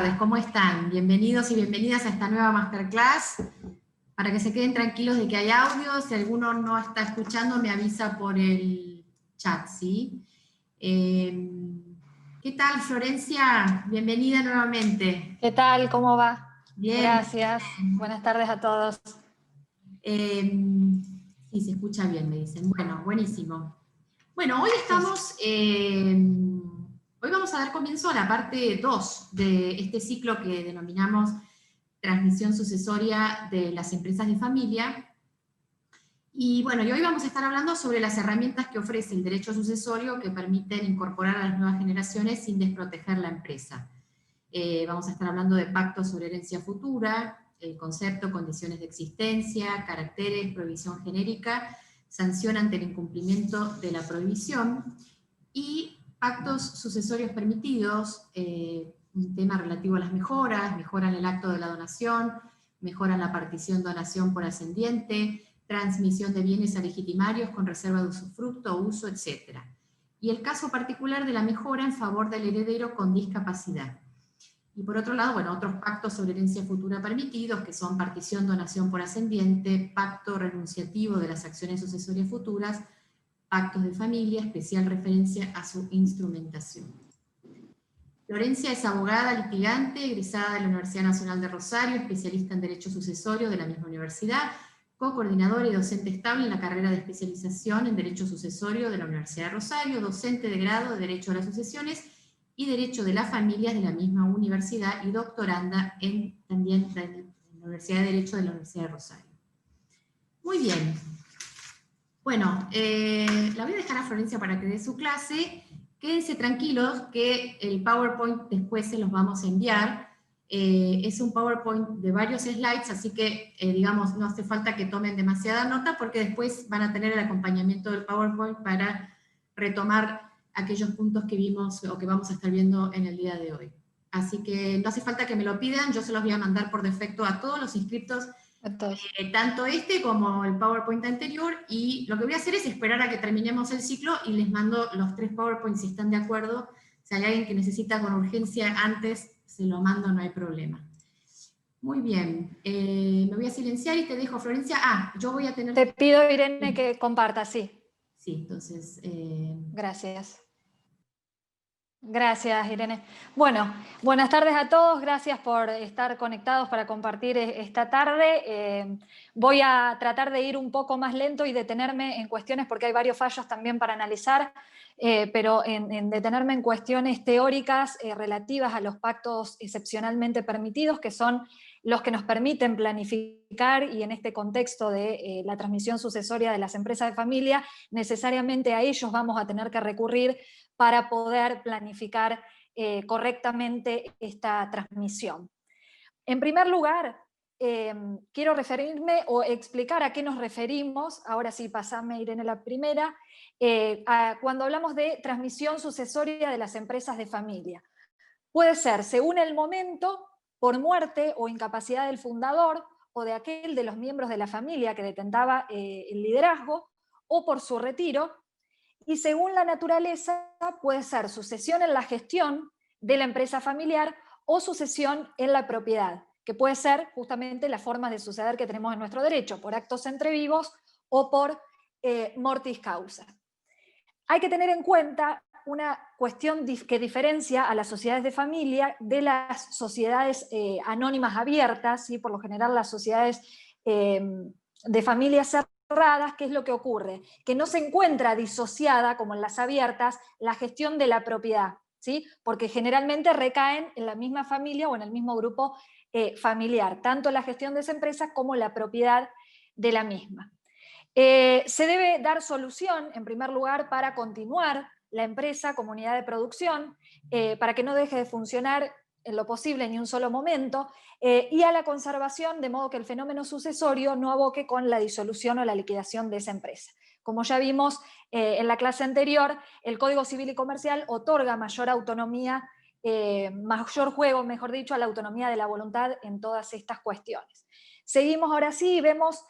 tardes, ¿cómo están? Bienvenidos y bienvenidas a esta nueva masterclass. Para que se queden tranquilos de que hay audio, si alguno no está escuchando me avisa por el chat, ¿sí? ¿Qué tal, Florencia? Bienvenida nuevamente. ¿Qué tal? ¿Cómo va? Bien. Gracias. Buenas tardes a todos. Sí, se escucha bien, me dicen. Bueno, buenísimo. Bueno, hoy hoy vamos a dar comienzo a la parte 2 de este ciclo que denominamos transmisión sucesoria de las empresas de familia. Y bueno, y hoy vamos a estar hablando sobre las herramientas que ofrece el derecho sucesorio que permiten incorporar a las nuevas generaciones sin desproteger la empresa. Vamos a estar hablando de pactos sobre herencia futura, el concepto, condiciones de existencia, caracteres, prohibición genérica, sanción ante el incumplimiento de la prohibición, y pactos sucesorios permitidos, un tema relativo a las mejoras, mejoran el acto de la donación, mejoran la partición-donación por ascendiente, transmisión de bienes a legitimarios con reserva de usufructo o uso, etc. Y el caso particular de la mejora en favor del heredero con discapacidad. Y por otro lado, bueno, otros pactos sobre herencia futura permitidos, que son partición, donación por ascendiente, pacto renunciativo de las acciones sucesorias futuras, pactos de familia, especial referencia a su instrumentación. Florencia es abogada litigante, egresada de la Universidad Nacional de Rosario, especialista en Derecho Sucesorio de la misma universidad, co-coordinadora y docente estable en la carrera de especialización en Derecho Sucesorio de la Universidad de Rosario, docente de grado de Derecho a las Sucesiones y Derecho de las Familias de la misma universidad y doctoranda también en la Universidad de Derecho de la Universidad de Rosario. Muy bien. Bueno, la voy a dejar a Florencia para que dé su clase. Quédense tranquilos que el PowerPoint después se los vamos a enviar. Es un PowerPoint de varios slides, así que, digamos, no hace falta que tomen demasiada nota porque después van a tener el acompañamiento del PowerPoint para retomar aquellos puntos que vimos o que vamos a estar viendo en el día de hoy. Así que no hace falta que me lo pidan, yo se los voy a mandar por defecto a todos los inscriptos, tanto este como el PowerPoint anterior, y lo que voy a hacer es esperar a que terminemos el ciclo y les mando los 3 PowerPoints si están de acuerdo. Si hay alguien que necesita con urgencia antes, se lo mando, no hay problema. Muy bien, me voy a silenciar y te dejo, Florencia. Yo voy a tener... Te pido, Irene, que compartas, sí. Sí, entonces... Gracias. Gracias, Irene. Bueno, buenas tardes a todos, gracias por estar conectados para compartir esta tarde. Voy a tratar de ir un poco más lento y detenerme en cuestiones, porque hay varios fallos también para analizar, pero en detenerme en cuestiones teóricas relativas a los pactos excepcionalmente permitidos, que son los que nos permiten planificar, y en este contexto de la transmisión sucesoria de las empresas de familia, necesariamente a ellos vamos a tener que recurrir para poder planificar correctamente esta transmisión. En primer lugar, quiero referirme o explicar a qué nos referimos, ahora sí, pasame, Irene, la primera, cuando hablamos de transmisión sucesoria de las empresas de familia. Puede ser, según el momento, por muerte o incapacidad del fundador o de aquel de los miembros de la familia que detentaba el liderazgo, o por su retiro, y según la naturaleza puede ser sucesión en la gestión de la empresa familiar o sucesión en la propiedad, que puede ser justamente la forma de suceder que tenemos en nuestro derecho, por actos entre vivos o por mortis causa. Hay que tener en cuenta una cuestión que diferencia a las sociedades de familia de las sociedades anónimas abiertas, ¿sí? Por lo general las sociedades de familia cerradas. ¿Qué es lo que ocurre? Que no se encuentra disociada, como en las abiertas, la gestión de la propiedad, ¿sí? Porque generalmente recaen en la misma familia o en el mismo grupo familiar, tanto la gestión de esa empresa como la propiedad de la misma. Se debe dar solución, en primer lugar, para continuar la empresa como unidad de producción, para que no deje de funcionar en lo posible ni un solo momento, y a la conservación, de modo que el fenómeno sucesorio no aboque con la disolución o la liquidación de esa empresa. Como ya vimos en la clase anterior, el Código Civil y Comercial otorga mayor autonomía, mayor juego, mejor dicho, a la autonomía de la voluntad en todas estas cuestiones. Seguimos ahora sí y vemos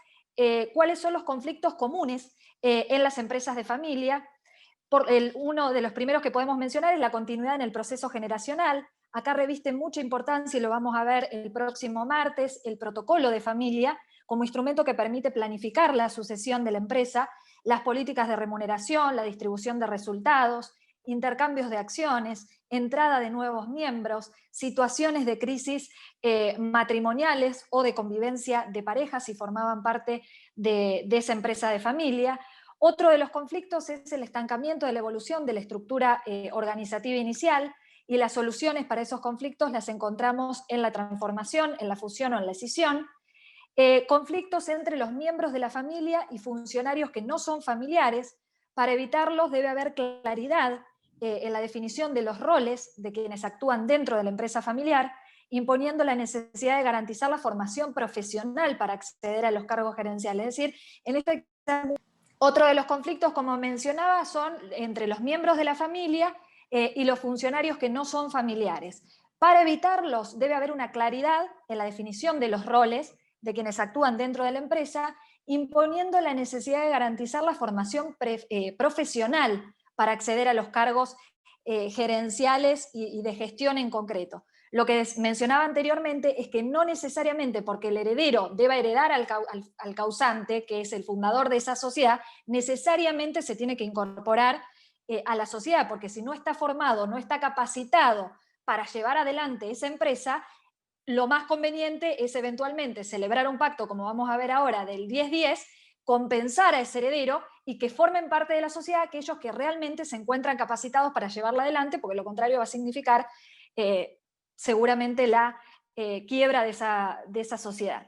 cuáles son los conflictos comunes en las empresas de familia. Uno de los primeros que podemos mencionar es la continuidad en el proceso generacional. acá reviste mucha importancia, y lo vamos a ver el próximo martes, el protocolo de familia, como instrumento que permite planificar la sucesión de la empresa, las políticas de remuneración, la distribución de resultados, intercambios de acciones, entrada de nuevos miembros, situaciones de crisis matrimoniales o de convivencia de parejas si formaban parte de esa empresa de familia. Otro de los conflictos es el estancamiento de la evolución de la estructura organizativa inicial, y las soluciones para esos conflictos las encontramos en la transformación, en la fusión o en la escisión. Conflictos entre los miembros de la familia y funcionarios que no son familiares. Para evitarlos debe haber claridad en la definición de los roles de quienes actúan dentro de la empresa familiar, imponiendo la necesidad de garantizar la formación profesional para acceder a los cargos gerenciales. Es decir, en este otro de los conflictos, como mencionaba, son entre los miembros de la familia y los funcionarios que no son familiares. Para evitarlos debe haber una claridad en la definición de los roles de quienes actúan dentro de la empresa, imponiendo la necesidad de garantizar la formación profesional para acceder a los cargos gerenciales y de gestión en concreto. Lo que mencionaba anteriormente es que no necesariamente porque el heredero deba heredar al causante, que es el fundador de esa sociedad, necesariamente se tiene que incorporar a la sociedad, porque si no está formado, no está capacitado para llevar adelante esa empresa, lo más conveniente es eventualmente celebrar un pacto, como vamos a ver ahora, del 10-10, compensar a ese heredero y que formen parte de la sociedad aquellos que realmente se encuentran capacitados para llevarla adelante, porque lo contrario va a significar seguramente la quiebra de esa sociedad.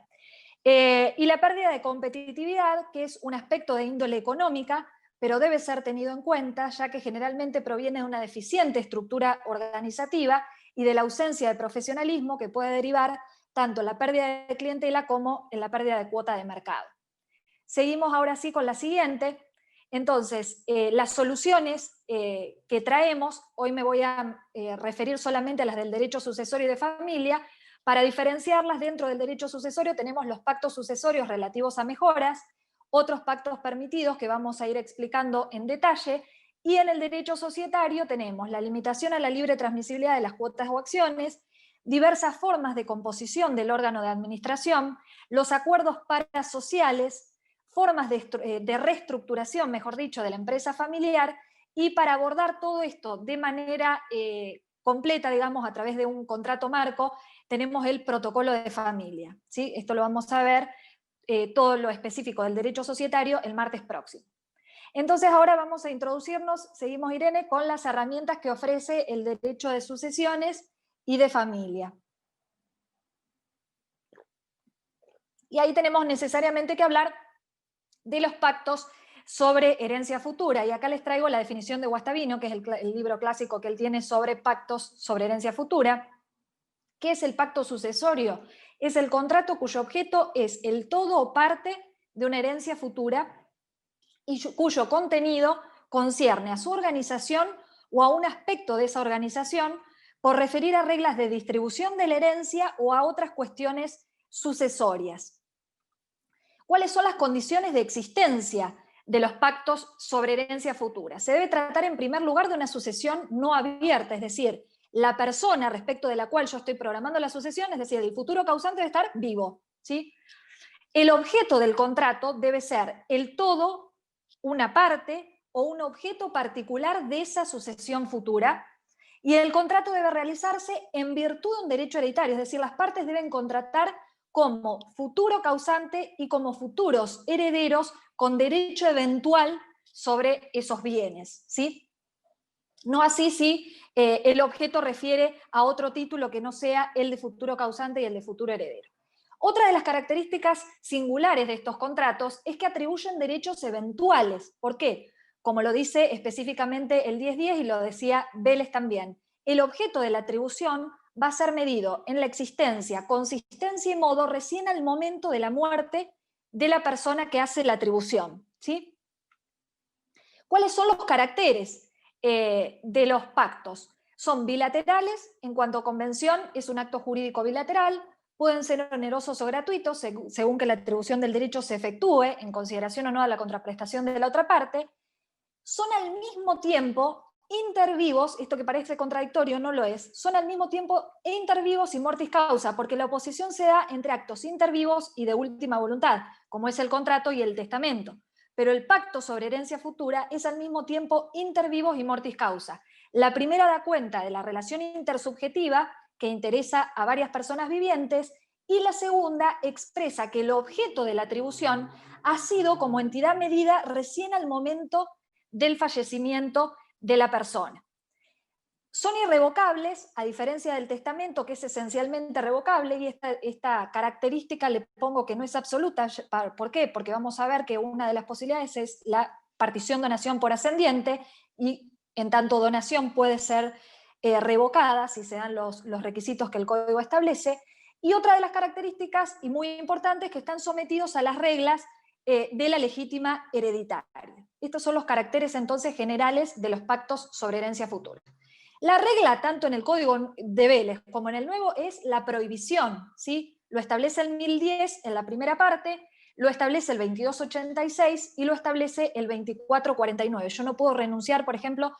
Y la pérdida de competitividad, que es un aspecto de índole económica, pero debe ser tenido en cuenta, ya que generalmente proviene de una deficiente estructura organizativa y de la ausencia de profesionalismo que puede derivar tanto en la pérdida de clientela como en la pérdida de cuota de mercado. Seguimos ahora sí con la siguiente. Entonces, las soluciones que traemos, hoy me voy a referir solamente a las del derecho sucesorio y de familia. Para diferenciarlas, dentro del derecho sucesorio tenemos los pactos sucesorios relativos a mejoras, otros pactos permitidos que vamos a ir explicando en detalle, y en el derecho societario tenemos la limitación a la libre transmisibilidad de las cuotas o acciones, diversas formas de composición del órgano de administración, los acuerdos parasociales, formas de reestructuración, mejor dicho, de la empresa familiar, y para abordar todo esto de manera completa, digamos, a través de un contrato marco, tenemos el protocolo de familia, ¿sí? Esto lo vamos a ver todo lo específico del derecho societario el martes próximo. Entonces ahora vamos a introducirnos, seguimos Irene, con las herramientas que ofrece el derecho de sucesiones y de familia. Y ahí tenemos necesariamente que hablar de los pactos sobre herencia futura, y acá les traigo la definición de Guastavino, que es el libro clásico que él tiene sobre pactos sobre herencia futura. ¿Qué es el pacto sucesorio? Es el contrato cuyo objeto es el todo o parte de una herencia futura y cuyo contenido concierne a su organización o a un aspecto de esa organización por referir a reglas de distribución de la herencia o a otras cuestiones sucesorias. ¿Cuáles son las condiciones de existencia de los pactos sobre herencia futura? Se debe tratar en primer lugar de una sucesión no abierta, es decir, la persona respecto de la cual yo estoy programando la sucesión, es decir, el futuro causante debe estar vivo, ¿sí? El objeto del contrato debe ser el todo, una parte o un objeto particular de esa sucesión futura, y el contrato debe realizarse en virtud de un derecho hereditario, es decir, las partes deben contratar como futuro causante y como futuros herederos con derecho eventual sobre esos bienes, ¿sí? No así si el objeto refiere a otro título que no sea el de futuro causante y el de futuro heredero. Otra de las características singulares de estos contratos es que atribuyen derechos eventuales. ¿Por qué? Como lo dice específicamente el 10-10 y lo decía Vélez también, el objeto de la atribución va a ser medido en la existencia, consistencia y modo recién al momento de la muerte de la persona que hace la atribución, ¿sí? ¿Cuáles son los caracteres de los pactos? Son bilaterales, en cuanto a convención es un acto jurídico bilateral, pueden ser onerosos o gratuitos según que la atribución del derecho se efectúe en consideración o no a la contraprestación de la otra parte, son al mismo tiempo intervivos, esto que parece contradictorio no lo es, son al mismo tiempo intervivos y mortis causa, porque la oposición se da entre actos intervivos y de última voluntad, como es el contrato y el testamento. Pero el pacto sobre herencia futura es al mismo tiempo intervivos y mortis causa. La primera da cuenta de la relación intersubjetiva que interesa a varias personas vivientes, y la segunda expresa que el objeto de la atribución ha sido como entidad medida recién al momento del fallecimiento de la persona. Son irrevocables, a diferencia del testamento, que es esencialmente revocable, y esta característica le pongo que no es absoluta. ¿Por qué? Porque vamos a ver que una de las posibilidades es la partición-donación por ascendiente, y en tanto donación puede ser revocada si se dan los requisitos que el código establece. Y otra de las características, y muy importante, es que están sometidos a las reglas de la legítima hereditaria. Estos son los caracteres entonces generales de los pactos sobre herencia futura. La regla, tanto en el Código de Vélez como en el nuevo, es la prohibición, ¿sí? Lo establece el 1010 en la primera parte, lo establece el 2286 y lo establece el 2449. Yo no puedo renunciar, por ejemplo,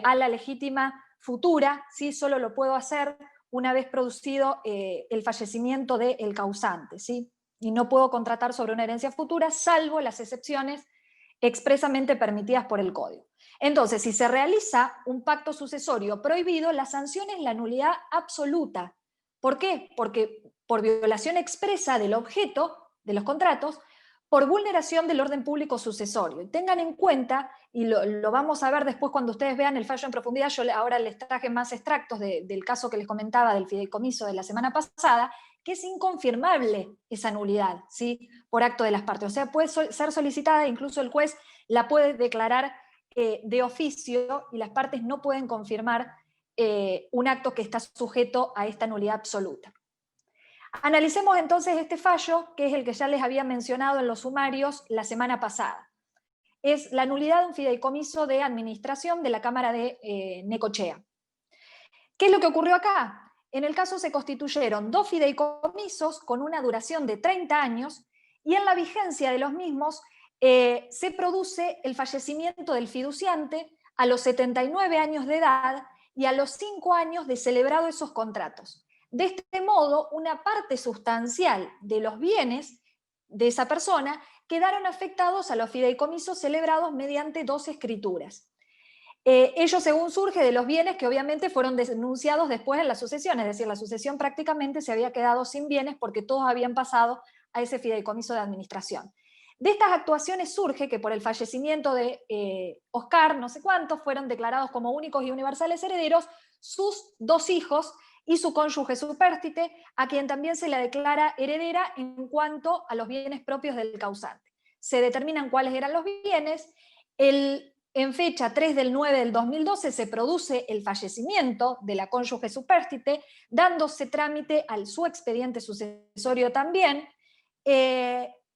a la legítima futura, ¿sí? Solo lo puedo hacer una vez producido el fallecimiento del causante, ¿sí? Y no puedo contratar sobre una herencia futura, salvo las excepciones expresamente permitidas por el Código. Entonces, si se realiza un pacto sucesorio prohibido, la sanción es la nulidad absoluta. ¿Por qué? Porque por violación expresa del objeto de los contratos, por vulneración del orden público sucesorio. Y tengan en cuenta, y lo vamos a ver después cuando ustedes vean el fallo en profundidad, yo ahora les traje más extractos del caso que les comentaba del fideicomiso de la semana pasada, que es inconfirmable esa nulidad, ¿sí? Por acto de las partes. O sea, puede ser solicitada, incluso el juez la puede declarar de oficio, y las partes no pueden confirmar un acto que está sujeto a esta nulidad absoluta. Analicemos entonces este fallo, que es el que ya les había mencionado en los sumarios la semana pasada. Es la nulidad de un fideicomiso de administración de la Cámara de Necochea. ¿Qué es lo que ocurrió acá? En el caso se constituyeron dos fideicomisos con una duración de 30 años, y en la vigencia de los mismos se produce el fallecimiento del fiduciante a los 79 años de edad y a los 5 años de celebrado esos contratos. De este modo, una parte sustancial de los bienes de esa persona quedaron afectados a los fideicomisos celebrados mediante dos escrituras. Ello según surge de los bienes que obviamente fueron denunciados después en la sucesión, es decir, la sucesión prácticamente se había quedado sin bienes porque todos habían pasado a ese fideicomiso de administración. De estas actuaciones surge que por el fallecimiento de Oscar, no sé cuántos, fueron declarados como únicos y universales herederos sus dos hijos y su cónyuge supérstite, a quien también se le declara heredera en cuanto a los bienes propios del causante. Se determinan cuáles eran los bienes. En fecha 3 del 9 del 2012 se produce el fallecimiento de la cónyuge supérstite, dándose trámite al su expediente sucesorio también.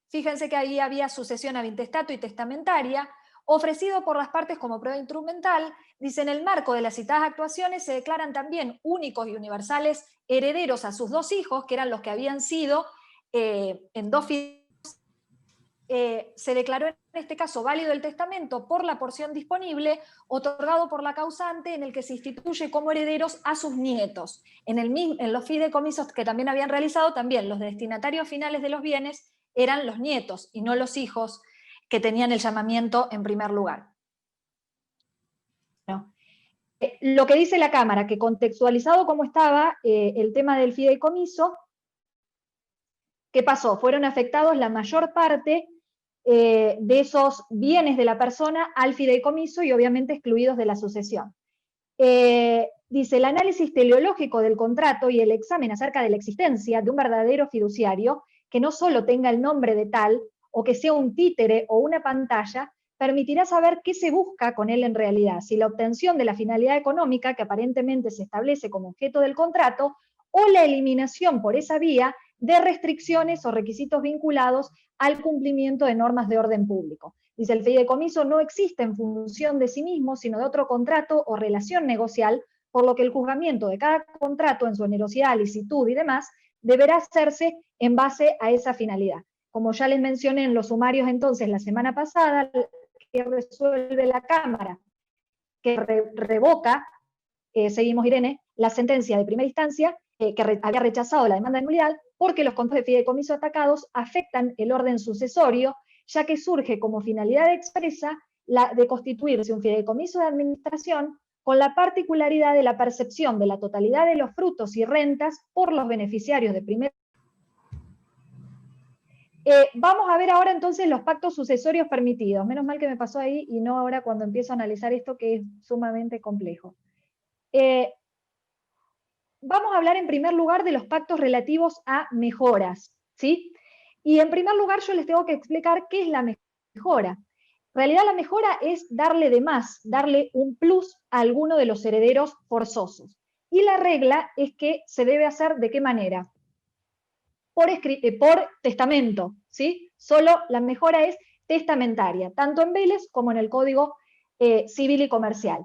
Fíjense que ahí había sucesión ab intestato y testamentaria, ofrecido por las partes como prueba instrumental. Dice, en el marco de las citadas actuaciones se declaran también únicos y universales herederos a sus dos hijos, que eran los que habían sido en dos se declaró en este caso válido el testamento por la porción disponible otorgado por la causante, en el que se instituye como herederos a sus nietos. En los fideicomisos que también habían realizado, también los destinatarios finales de los bienes eran los nietos y no los hijos, que tenían el llamamiento en primer lugar. Bueno, lo que dice la Cámara, que contextualizado como estaba el tema del fideicomiso, ¿qué pasó? Fueron afectados la mayor parte de esos bienes de la persona al fideicomiso y obviamente excluidos de la sucesión. Dice, el análisis teleológico del contrato y el examen acerca de la existencia de un verdadero fiduciario que no solo tenga el nombre de tal, o que sea un títere o una pantalla, permitirá saber qué se busca con él en realidad, si la obtención de la finalidad económica que aparentemente se establece como objeto del contrato, o la eliminación por esa vía de restricciones o requisitos vinculados al cumplimiento de normas de orden público. Dice, el fideicomiso no existe en función de sí mismo, sino de otro contrato o relación negocial, por lo que el juzgamiento de cada contrato en su onerosidad, licitud y demás, deberá hacerse en base a esa finalidad. Como ya les mencioné en los sumarios entonces la semana pasada, que resuelve la Cámara que revoca, seguimos Irene, la sentencia de primera instancia que había rechazado la demanda de nulidad porque los contratos de fideicomiso atacados afectan el orden sucesorio, ya que surge como finalidad expresa la de constituirse un fideicomiso de administración con la particularidad de la percepción de la totalidad de los frutos y rentas por los beneficiarios de primera. Vamos a ver ahora entonces los pactos sucesorios permitidos. Menos mal que me pasó ahí y no ahora cuando empiezo a analizar esto que es sumamente complejo. Vamos a hablar en primer lugar de los pactos relativos a mejoras, ¿sí? Y en primer lugar yo les tengo que explicar qué es la mejora. En realidad la mejora es darle de más, darle un plus a alguno de los herederos forzosos. Y la regla es que se debe hacer ¿de qué manera? Por testamento, ¿sí? Solo la mejora es testamentaria, tanto en Vélez como en el Código Civil y Comercial.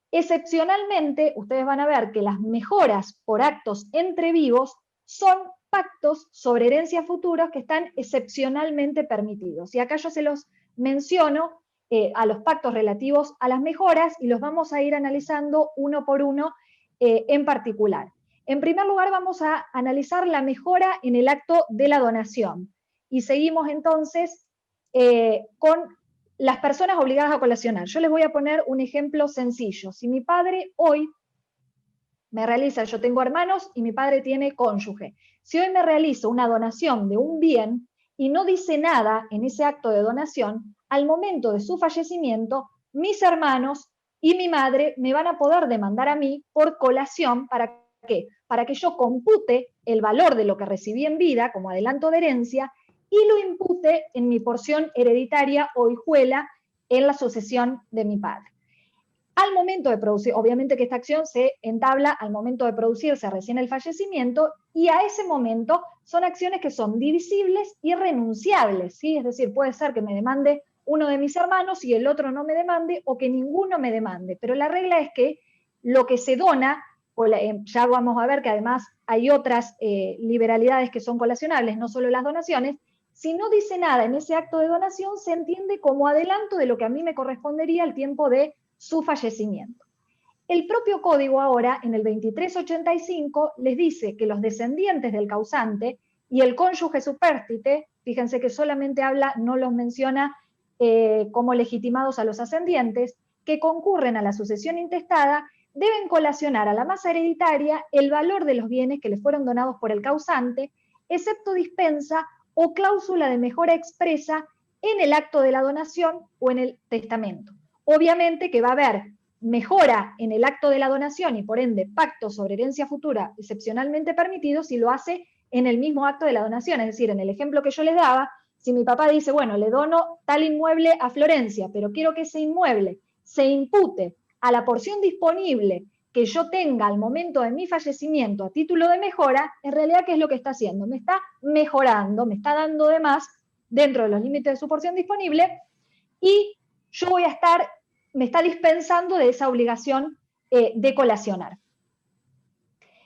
Excepcionalmente, ustedes van a ver que las mejoras por actos entre vivos son pactos sobre herencias futuras que están excepcionalmente permitidos. Y acá yo se los menciono a los pactos relativos a las mejoras y los vamos a ir analizando uno por uno en particular. En primer lugar, vamos a analizar la mejora en el acto de la donación. Y seguimos entonces con las personas obligadas a colacionar. Yo les voy a poner un ejemplo sencillo. Si mi padre hoy me realiza, yo tengo hermanos y mi padre tiene cónyuge. Si hoy me realizo una donación de un bien y no dice nada en ese acto de donación, al momento de su fallecimiento, mis hermanos y mi madre me van a poder demandar a mí por colación. ¿Para qué? Para que yo compute el valor de lo que recibí en vida como adelanto de herencia y lo impute en mi porción hereditaria o hijuela en la sucesión de mi padre. Al momento de producir, obviamente que esta acción se entabla al momento de producirse recién el fallecimiento, y a ese momento son acciones que son divisibles y renunciables, ¿sí? Es decir, puede ser que me demande uno de mis hermanos y el otro no me demande, o que ninguno me demande, pero la regla es que lo que se dona, ya vamos a ver que además hay otras liberalidades que son colacionables, no solo las donaciones. Si no dice nada en ese acto de donación, se entiende como adelanto de lo que a mí me correspondería al tiempo de su fallecimiento. El propio código ahora, en el 2385, les dice que los descendientes del causante y el cónyuge supérstite, fíjense que solamente habla, no los menciona como legitimados a los ascendientes, que concurren a la sucesión intestada, deben colacionar a la masa hereditaria el valor de los bienes que les fueron donados por el causante, excepto dispensa o cláusula de mejora expresa en el acto de la donación o en el testamento. Obviamente que va a haber mejora en el acto de la donación y por ende pacto sobre herencia futura excepcionalmente permitido si lo hace en el mismo acto de la donación. Es decir, en el ejemplo que yo les daba, si mi papá dice, bueno, le dono tal inmueble a Florencia, pero quiero que ese inmueble se impute a la porción disponible que yo tenga al momento de mi fallecimiento a título de mejora, en realidad, ¿qué es lo que está haciendo? Me está mejorando, me está dando de más dentro de los límites de su porción disponible y yo voy a estar, me está dispensando de esa obligación de colacionar.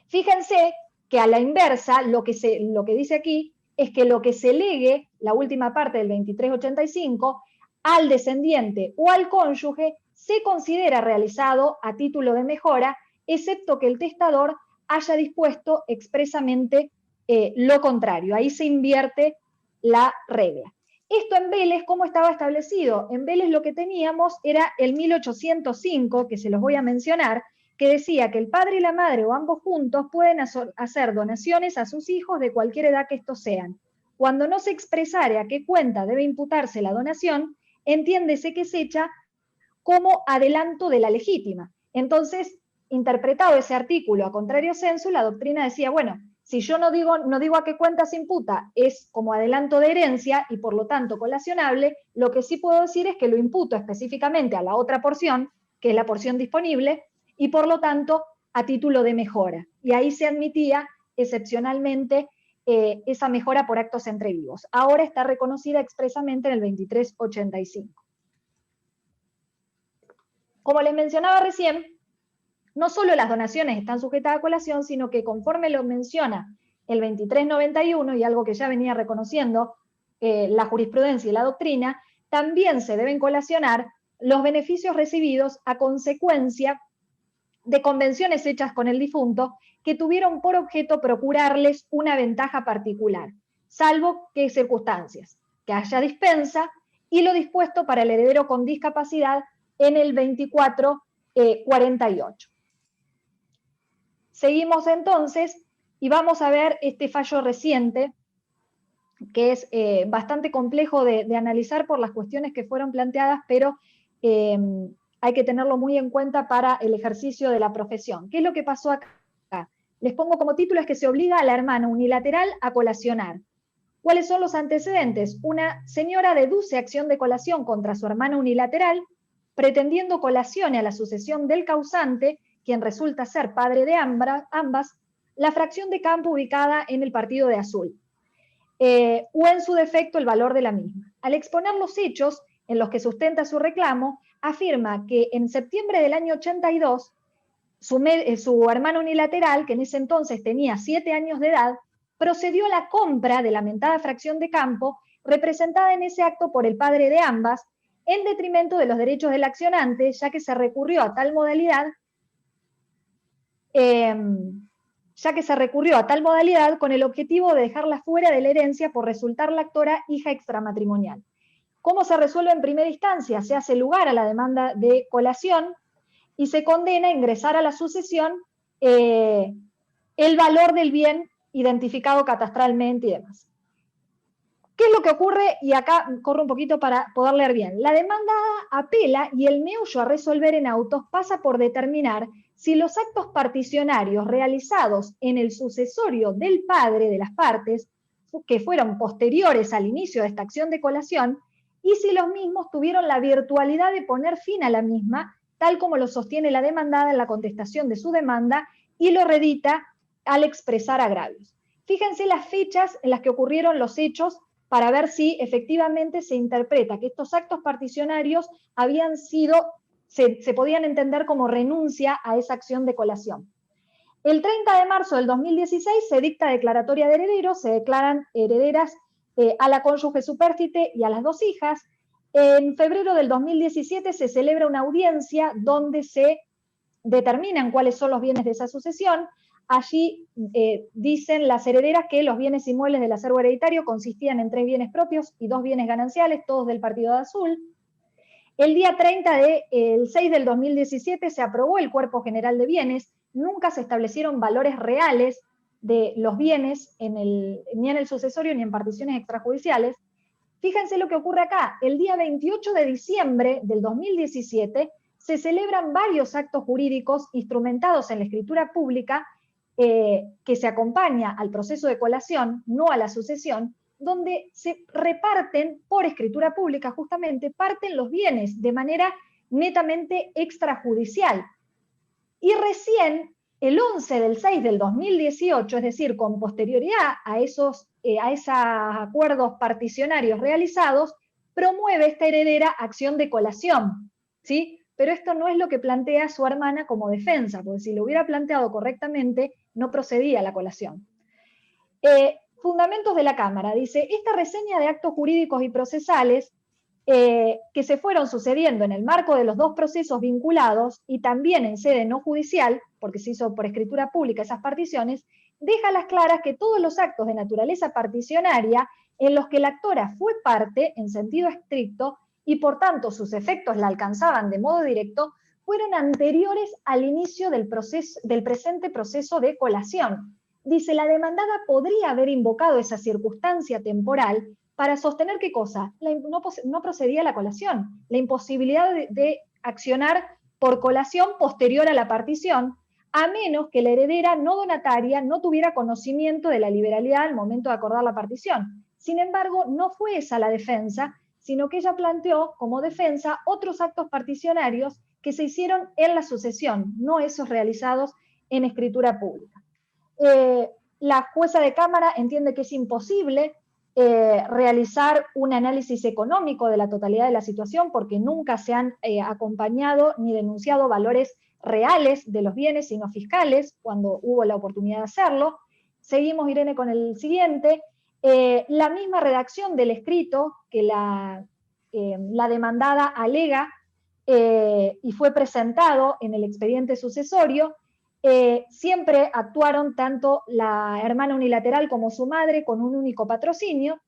Fíjense que a la inversa, lo que dice aquí es que lo que se legue, la última parte del 2385, al descendiente o al cónyuge, se considera realizado a título de mejora, excepto que el testador haya dispuesto expresamente lo contrario. Ahí se invierte la regla. Esto en Vélez, ¿cómo estaba establecido? En Vélez lo que teníamos era el 1805, que se los voy a mencionar, que decía que el padre y la madre o ambos juntos pueden hacer donaciones a sus hijos de cualquier edad que estos sean. Cuando no se expresare a qué cuenta debe imputarse la donación, entiéndese que se echa como adelanto de la legítima. Entonces, interpretado ese artículo a contrario sensu, la doctrina decía, bueno, si yo no digo a qué cuenta se imputa, es como adelanto de herencia y por lo tanto colacionable, lo que sí puedo decir es que lo imputo específicamente a la otra porción, que es la porción disponible, y por lo tanto a título de mejora. Y ahí se admitía excepcionalmente esa mejora por actos entre vivos. Ahora está reconocida expresamente en el 2385. Como les mencionaba recién, no solo las donaciones están sujetas a colación, sino que conforme lo menciona el 2391, y algo que ya venía reconociendo la jurisprudencia y la doctrina, también se deben colacionar los beneficios recibidos a consecuencia de convenciones hechas con el difunto que tuvieron por objeto procurarles una ventaja particular, salvo que circunstancias, que haya dispensa y lo dispuesto para el heredero con discapacidad en el 2448. Seguimos entonces y vamos a ver este fallo reciente, que es bastante complejo de analizar por las cuestiones que fueron planteadas, pero hay que tenerlo muy en cuenta para el ejercicio de la profesión. ¿Qué es lo que pasó acá? Les pongo como título, es que se obliga a la hermana unilateral a colacionar. ¿Cuáles son los antecedentes? Una señora deduce acción de colación contra su hermana unilateral, pretendiendo colacione a la sucesión del causante, quien resulta ser padre de ambas, la fracción de campo ubicada en el partido de Azul, o en su defecto el valor de la misma. Al exponer los hechos en los que sustenta su reclamo, afirma que en septiembre del año 82, su hermana unilateral, que en ese entonces tenía 7 años de edad, procedió a la compra de la mentada fracción de campo, representada en ese acto por el padre de ambas, en detrimento de los derechos del accionante, ya que se recurrió a tal modalidad con el objetivo de dejarla fuera de la herencia por resultar la actora hija extramatrimonial. ¿Cómo se resuelve en primera instancia? Se hace lugar a la demanda de colación y se condena a ingresar a la sucesión el valor del bien identificado catastralmente y demás. ¿Qué es lo que ocurre? Y acá corro un poquito para poder leer bien. La demandada apela y el meollo a resolver en autos pasa por determinar si los actos particionarios realizados en el sucesorio del padre de las partes, que fueron posteriores al inicio de esta acción de colación, y si los mismos tuvieron la virtualidad de poner fin a la misma, tal como lo sostiene la demandada en la contestación de su demanda y lo redita al expresar agravios. Fíjense las fechas en las que ocurrieron los hechos para ver si efectivamente se interpreta que estos actos particionarios habían sido, se podían entender como renuncia a esa acción de colación. El 30 de marzo del 2016 se dicta declaratoria de herederos, se declaran herederas a la cónyuge supérstite y a las 2 hijas. En febrero del 2017 se celebra una audiencia donde se determinan cuáles son los bienes de esa sucesión. Allí dicen las herederas que los bienes inmuebles del acervo hereditario consistían en 3 bienes propios y 2 bienes gananciales, todos del Partido de Azul. El día 30 del 6 del 2017 se aprobó el Cuerpo General de Bienes, nunca se establecieron valores reales de los bienes ni en el sucesorio ni en particiones extrajudiciales. Fíjense lo que ocurre acá. El día 28 de diciembre del 2017 se celebran varios actos jurídicos instrumentados en la escritura pública que se acompaña al proceso de colación, no a la sucesión, donde se reparten por escritura pública, justamente, parten los bienes de manera netamente extrajudicial. Y recién, el 11 del 6 del 2018, es decir, con posterioridad a esos acuerdos particionarios realizados, promueve esta heredera acción de colación, ¿sí? Pero esto no es lo que plantea su hermana como defensa, porque si lo hubiera planteado correctamente, no procedía a la colación. Fundamentos de la Cámara. Dice, esta reseña de actos jurídicos y procesales que se fueron sucediendo en el marco de los 2 procesos vinculados y también en sede no judicial, porque se hizo por escritura pública esas particiones, deja a las claras que todos los actos de naturaleza particionaria en los que la actora fue parte en sentido estricto y por tanto sus efectos la alcanzaban de modo directo, fueron anteriores al inicio del presente proceso de colación. Dice, la demandada podría haber invocado esa circunstancia temporal para sostener ¿qué cosa? No procedía a la colación, la imposibilidad de accionar por colación posterior a la partición, a menos que la heredera no donataria no tuviera conocimiento de la liberalidad al momento de acordar la partición. Sin embargo, no fue esa la defensa, sino que ella planteó como defensa otros actos particionarios que se hicieron en la sucesión, no esos realizados en escritura pública. La jueza de Cámara entiende que es imposible realizar un análisis económico de la totalidad de la situación porque nunca se han acompañado ni denunciado valores reales de los bienes, sino fiscales, cuando hubo la oportunidad de hacerlo. Seguimos, Irene, con el siguiente. La misma redacción del escrito que la demandada alega y fue presentado en el expediente sucesorio. Siempre actuaron tanto la hermana unilateral como su madre con un único patrocinio,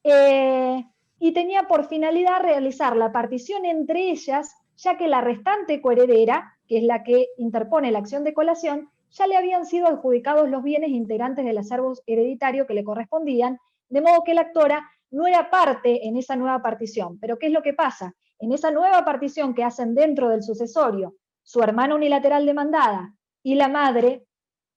y tenía por finalidad realizar la partición entre ellas, ya que la restante coheredera, que es la que interpone la acción de colación, ya le habían sido adjudicados los bienes integrantes del acervo hereditario que le correspondían, de modo que la actora no era parte en esa nueva partición. Pero ¿qué es lo que pasa? En esa nueva partición que hacen dentro del sucesorio, su hermana unilateral demandada y la madre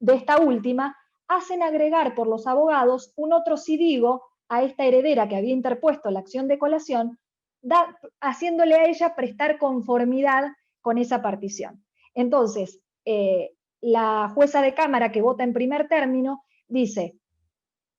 de esta última, hacen agregar por los abogados un otro sidigo a esta heredera que había interpuesto la acción de colación, haciéndole a ella prestar conformidad con esa partición. Entonces, la jueza de cámara que vota en primer término dice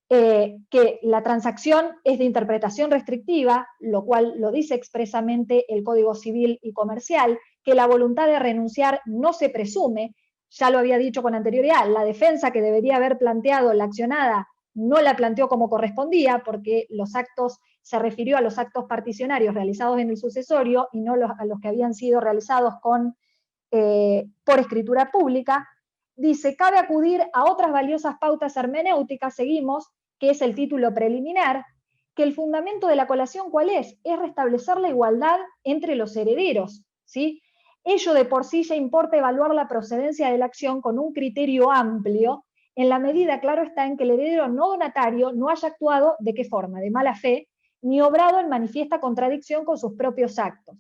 que la transacción es de interpretación restrictiva, lo cual lo dice expresamente el Código Civil y Comercial, que la voluntad de renunciar no se presume, ya lo había dicho con anterioridad, la defensa que debería haber planteado la accionada no la planteó como correspondía, porque los actos se refirió a los actos particionarios realizados en el sucesorio y no a los que habían sido realizados por escritura pública. Dice, cabe acudir a otras valiosas pautas hermenéuticas, seguimos, que es el título preliminar, que el fundamento de la colación, ¿cuál es? Es restablecer la igualdad entre los herederos, ¿sí? Ello de por sí ya importa evaluar la procedencia de la acción con un criterio amplio, en la medida, claro está, en que el heredero no donatario no haya actuado de qué forma, de mala fe, ni obrado en manifiesta contradicción con sus propios actos.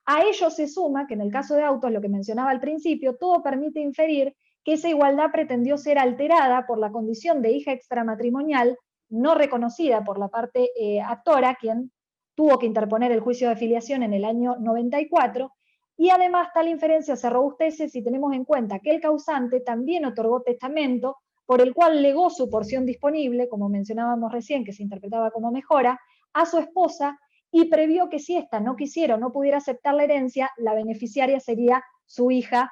A ello se suma que en el caso de Autos, lo que mencionaba al principio, todo permite inferir que esa igualdad pretendió ser alterada por la condición de hija extramatrimonial, no reconocida por la parte actora, quien tuvo que interponer el juicio de filiación en el año 94, y además tal inferencia se robustece si tenemos en cuenta que el causante también otorgó testamento, por el cual legó su porción disponible, como mencionábamos recién, que se interpretaba como mejora, a su esposa, y previó que si ésta no quisiera o no pudiera aceptar la herencia, la beneficiaria sería su hija,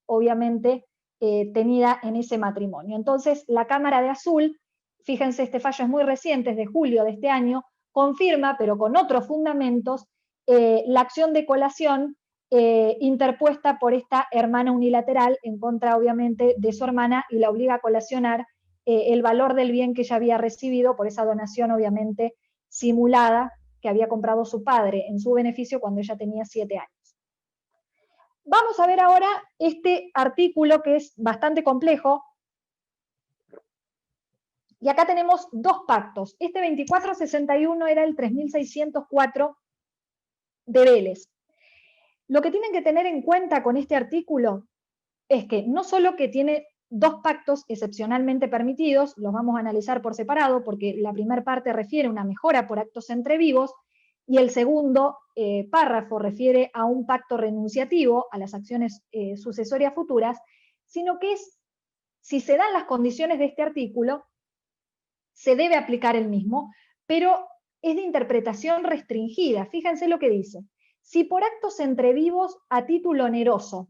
obviamente tenida en ese matrimonio. Entonces, la Cámara de Azul, fíjense, este fallo es muy reciente, es de julio de este año, confirma, pero con otros fundamentos, la acción de colación interpuesta por esta hermana unilateral en contra, obviamente, de su hermana, y la obliga a colacionar el valor del bien que ella había recibido por esa donación, obviamente, simulada, que había comprado su padre en su beneficio cuando ella tenía 7 años. Vamos a ver ahora este artículo que es bastante complejo. Y acá tenemos dos pactos. Este 2461 era el 3604 de Vélez. Lo que tienen que tener en cuenta con este artículo es que no solo que tiene dos pactos excepcionalmente permitidos, los vamos a analizar por separado, porque la primera parte refiere a una mejora por actos entre vivos, y el segundo párrafo refiere a un pacto renunciativo a las acciones sucesorias futuras, sino que si se dan las condiciones de este artículo, se debe aplicar el mismo, pero es de interpretación restringida. Fíjense lo que dice. Si por actos entre vivos a título oneroso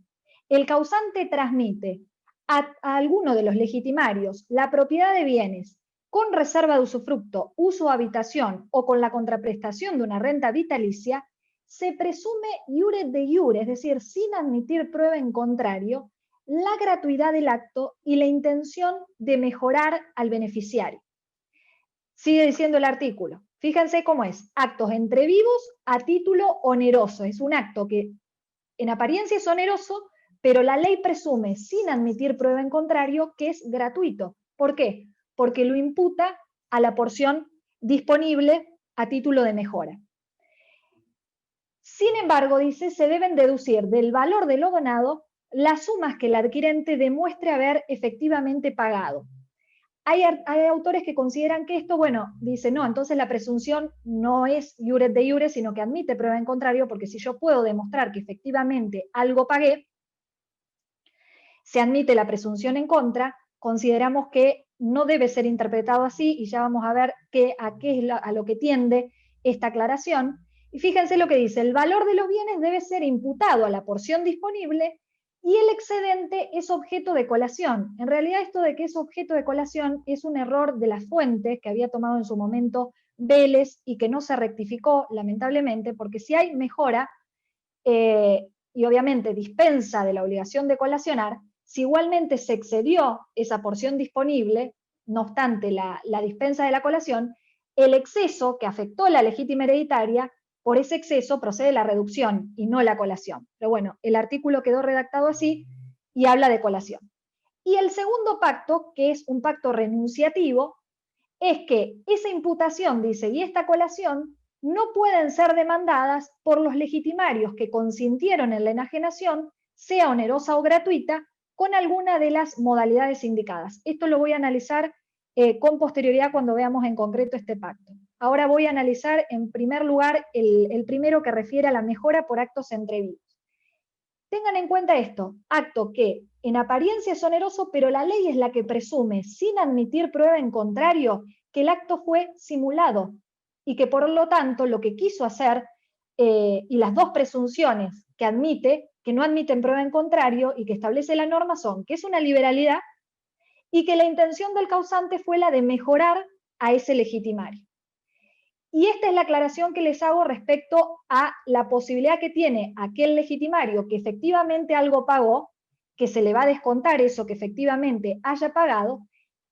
el causante transmite a alguno de los legitimarios la propiedad de bienes con reserva de usufructo, uso o habitación o con la contraprestación de una renta vitalicia, se presume iure de iure, es decir, sin admitir prueba en contrario, la gratuidad del acto y la intención de mejorar al beneficiario. Sigue diciendo el artículo. Fíjense cómo es. Actos entre vivos a título oneroso. Es un acto que en apariencia es oneroso, pero la ley presume, sin admitir prueba en contrario, que es gratuito. ¿Por qué? Porque lo imputa a la porción disponible a título de mejora. Sin embargo, dice, se deben deducir del valor de lo donado las sumas que el adquirente demuestre haber efectivamente pagado. Hay autores que consideran que esto, bueno, dice, no, entonces la presunción no es iure de iure, sino que admite prueba en contrario, porque si yo puedo demostrar que efectivamente algo pagué, se admite la presunción en contra. Consideramos que no debe ser interpretado así, y ya vamos a ver a lo que tiende esta aclaración. Y fíjense lo que dice, el valor de los bienes debe ser imputado a la porción disponible y el excedente es objeto de colación. En realidad esto de que es objeto de colación es un error de las fuentes que había tomado en su momento Vélez y que no se rectificó, lamentablemente, porque si hay mejora, y obviamente dispensa de la obligación de colacionar, si igualmente se excedió esa porción disponible, no obstante la dispensa de la colación, el exceso que afectó la legítima hereditaria, por ese exceso procede la reducción y no la colación. Pero bueno, el artículo quedó redactado así y habla de colación. Y el segundo pacto, que es un pacto renunciativo, es que esa imputación, dice, y esta colación no pueden ser demandadas por los legitimarios que consintieron en la enajenación, sea onerosa o gratuita, con alguna de las modalidades indicadas. Esto lo voy a analizar con posterioridad cuando veamos en concreto este pacto. Ahora voy a analizar en primer lugar el primero que refiere a la mejora por actos entrevidos. Tengan en cuenta esto, acto que en apariencia es oneroso, pero la ley es la que presume, sin admitir prueba en contrario, que el acto fue simulado y que por lo tanto lo que quiso hacer, y las dos presunciones que admite, que no admiten prueba en contrario y que establece la norma son que es una liberalidad y que la intención del causante fue la de mejorar a ese legitimario. Y esta es la aclaración que les hago respecto a la posibilidad que tiene aquel legitimario que efectivamente algo pagó, que se le va a descontar eso que efectivamente haya pagado.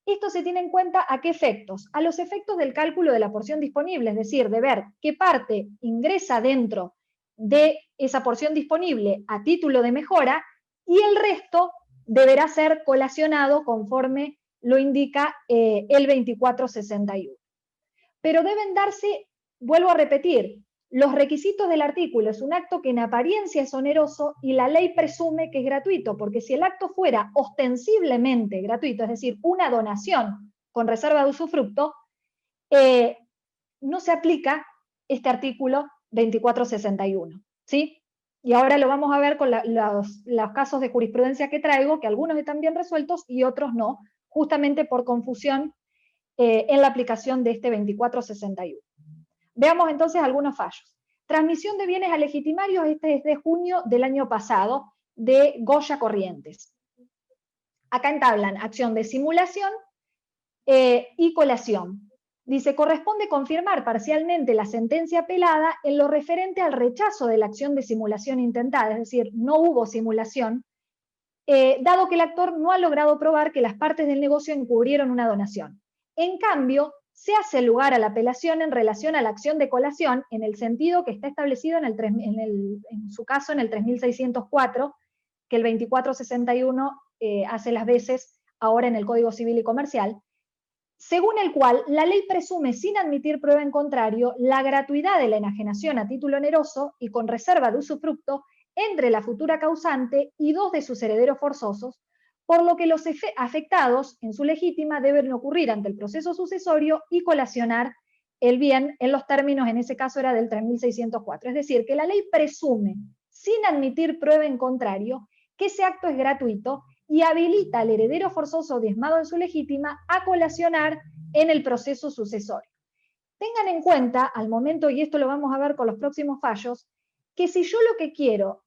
Esto se tiene en cuenta ¿a qué efectos? A los efectos del cálculo de la porción disponible, es decir, de ver qué parte ingresa dentro de esa porción disponible a título de mejora y el resto deberá ser colacionado conforme lo indica el 2461. Pero deben darse, vuelvo a repetir, los requisitos del artículo. Es un acto que en apariencia es oneroso y la ley presume que es gratuito, porque si el acto fuera ostensiblemente gratuito, es decir, una donación con reserva de usufructo, no se aplica este artículo 2461, ¿sí? Y ahora lo vamos a ver con los casos de jurisprudencia que traigo, que algunos están bien resueltos y otros no, justamente por confusión en la aplicación de este 2461. Veamos entonces algunos fallos. Transmisión de bienes a legitimarios, este es de junio del año pasado, de Goya Corrientes. Acá entablan acción de simulación y colación. Dice, corresponde confirmar parcialmente la sentencia apelada en lo referente al rechazo de la acción de simulación intentada, es decir, no hubo simulación, dado que el actor no ha logrado probar que las partes del negocio encubrieron una donación. En cambio, se hace lugar a la apelación en relación a la acción de colación en el sentido que está establecido en su caso en el 3604, que el 2461 hace las veces ahora en el Código Civil y Comercial, según el cual la ley presume sin admitir prueba en contrario la gratuidad de la enajenación a título oneroso y con reserva de usufructo entre la futura causante y dos de sus herederos forzosos, por lo que los afectados en su legítima deben ocurrir ante el proceso sucesorio y colacionar el bien en los términos, en ese caso era del 3604. Es decir, que la ley presume, sin admitir prueba en contrario, que ese acto es gratuito y habilita al heredero forzoso diezmado en su legítima a colacionar en el proceso sucesorio. Tengan en cuenta, al momento, y esto lo vamos a ver con los próximos fallos, que si yo lo que quiero,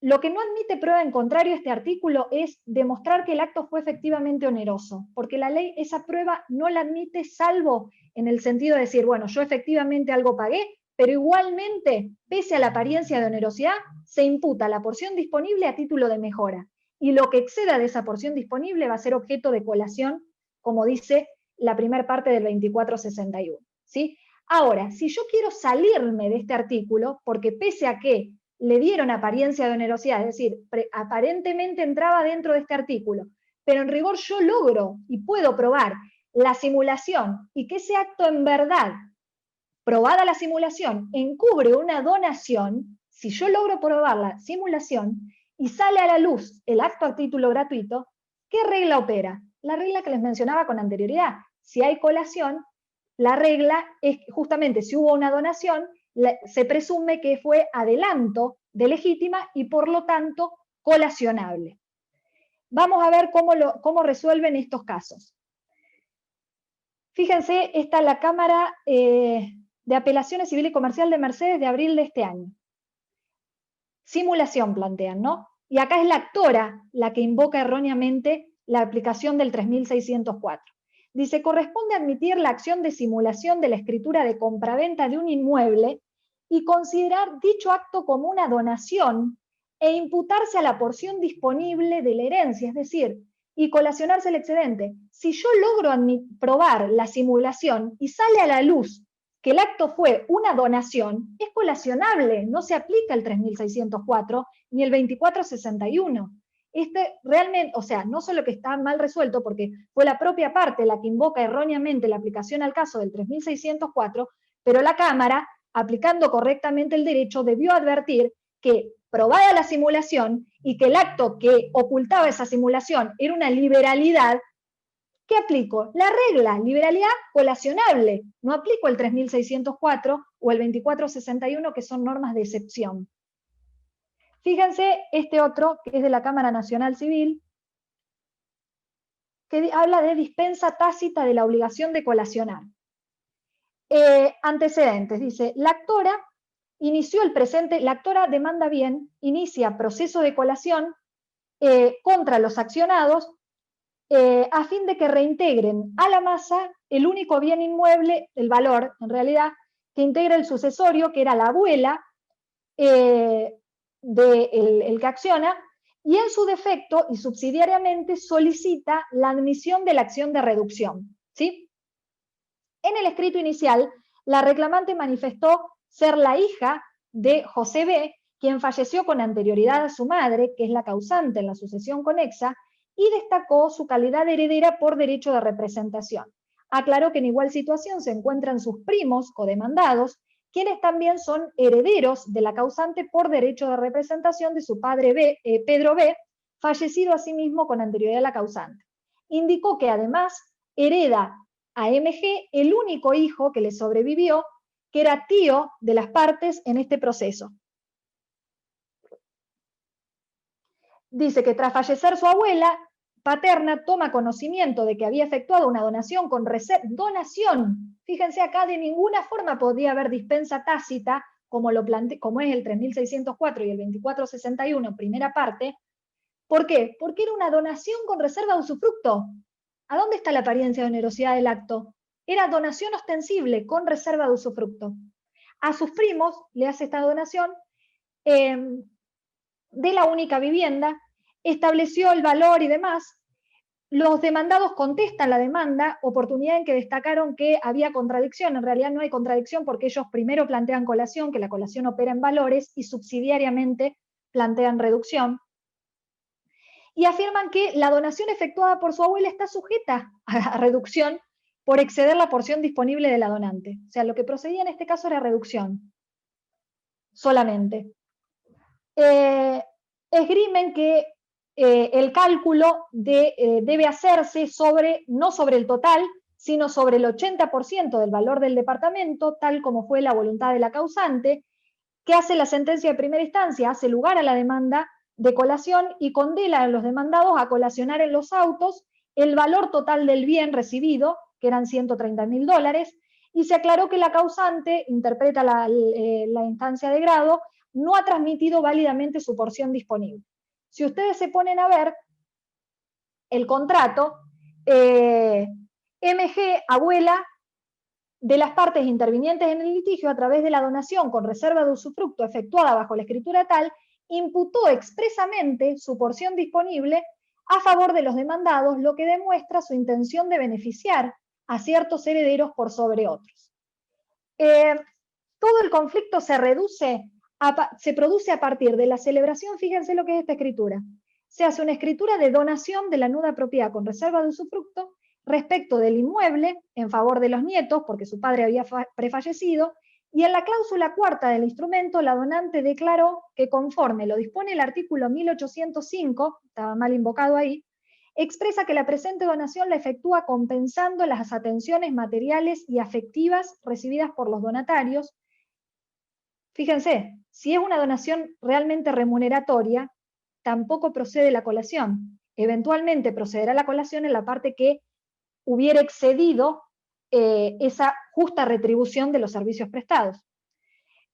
lo que no admite prueba en contrario a este artículo es demostrar que el acto fue efectivamente oneroso, porque la ley esa prueba no la admite salvo en el sentido de decir, bueno, yo efectivamente algo pagué, pero igualmente, pese a la apariencia de onerosidad, se imputa la porción disponible a título de mejora, y lo que exceda de esa porción disponible va a ser objeto de colación, como dice la primera parte del 2461, ¿sí? Ahora, si yo quiero salirme de este artículo, porque pese a que le dieron apariencia de onerosidad, es decir, aparentemente entraba dentro de este artículo, pero en rigor yo logro y puedo probar la simulación y que ese acto en verdad, probada la simulación, encubre una donación, si yo logro probar la simulación y sale a la luz el acto a título gratuito, ¿qué regla opera? La regla que les mencionaba con anterioridad. Si hay colación, la regla es justamente si hubo una donación, se presume que fue adelanto de legítima y por lo tanto colacionable. Vamos a ver cómo resuelven estos casos. Fíjense, esta es la Cámara de Apelaciones Civil y Comercial de Mercedes de abril de este año. Simulación plantean, ¿no? Y acá es la actora la que invoca erróneamente la aplicación del 3604. Dice, corresponde admitir la acción de simulación de la escritura de compraventa de un inmueble y considerar dicho acto como una donación e imputarse a la porción disponible de la herencia, es decir, y colacionarse el excedente. Si yo logro probar la simulación y sale a la luz que el acto fue una donación, es colacionable, no se aplica el 3604 ni el 2461. Realmente, o sea, no solo que está mal resuelto, porque fue la propia parte la que invoca erróneamente la aplicación al caso del 3604, pero la Cámara, aplicando correctamente el derecho, debió advertir que, probada la simulación, y que el acto que ocultaba esa simulación era una liberalidad, ¿qué aplico? La regla, liberalidad colacionable. No aplico el 3604 o el 2461, que son normas de excepción. Fíjense este otro, que es de la Cámara Nacional Civil, que habla de dispensa tácita de la obligación de colacionar. Antecedentes, dice, la actora demanda bien, inicia proceso de colación contra los accionados a fin de que reintegren a la masa el único bien inmueble, el valor, en realidad, que integra el sucesorio, que era la abuela del que acciona, y en su defecto y subsidiariamente solicita la admisión de la acción de reducción. ¿Sí? En el escrito inicial, la reclamante manifestó ser la hija de José B., quien falleció con anterioridad a su madre, que es la causante en la sucesión conexa, y destacó su calidad de heredera por derecho de representación. Aclaró que en igual situación se encuentran sus primos o demandados, quienes también son herederos de la causante por derecho de representación de su padre Pedro B., fallecido asimismo con anterioridad a la causante. Indicó que además hereda a MG el único hijo que le sobrevivió, que era tío de las partes en este proceso. Dice que tras fallecer su abuela paterna, toma conocimiento de que había efectuado una donación con reserva. Donación. Fíjense acá, de ninguna forma podría haber dispensa tácita, como es el 3604 y el 2461, primera parte. ¿Por qué? Porque era una donación con reserva de usufructo. ¿A dónde está la apariencia de onerosidad del acto? Era donación ostensible con reserva de usufructo. A sus primos le hace esta donación de la única vivienda, estableció el valor y demás. Los demandados contestan la demanda, oportunidad en que destacaron que había contradicción. En realidad no hay contradicción porque ellos primero plantean colación, que la colación opera en valores, y subsidiariamente plantean reducción. Y afirman que la donación efectuada por su abuela está sujeta a reducción por exceder la porción disponible de la donante. O sea, lo que procedía en este caso era reducción, solamente. Esgrimen que el cálculo debe hacerse no sobre el total, sino sobre el 80% del valor del departamento, tal como fue la voluntad de la causante, que hace la sentencia de primera instancia, hace lugar a la demanda de colación y condena a los demandados a colacionar en los autos el valor total del bien recibido, que eran $130.000, y se aclaró que la causante, interpreta la instancia de grado, no ha transmitido válidamente su porción disponible. Si ustedes se ponen a ver el contrato, MG, abuela de las partes intervinientes en el litigio, a través de la donación con reserva de usufructo efectuada bajo la escritura tal, imputó expresamente su porción disponible a favor de los demandados, lo que demuestra su intención de beneficiar a ciertos herederos por sobre otros. Todo el conflicto se produce a partir de la celebración. Fíjense lo que es esta escritura. Se hace una escritura de donación de la nuda propiedad con reserva de usufructo respecto del inmueble en favor de los nietos, porque su padre había prefallecido, y en la cláusula cuarta del instrumento la donante declaró que, conforme lo dispone el artículo 1805, estaba mal invocado ahí, expresa que la presente donación la efectúa compensando las atenciones materiales y afectivas recibidas por los donatarios. Fíjense, si es una donación realmente remuneratoria, tampoco procede la colación. Eventualmente procederá la colación en la parte que hubiera excedido esa justa retribución de los servicios prestados.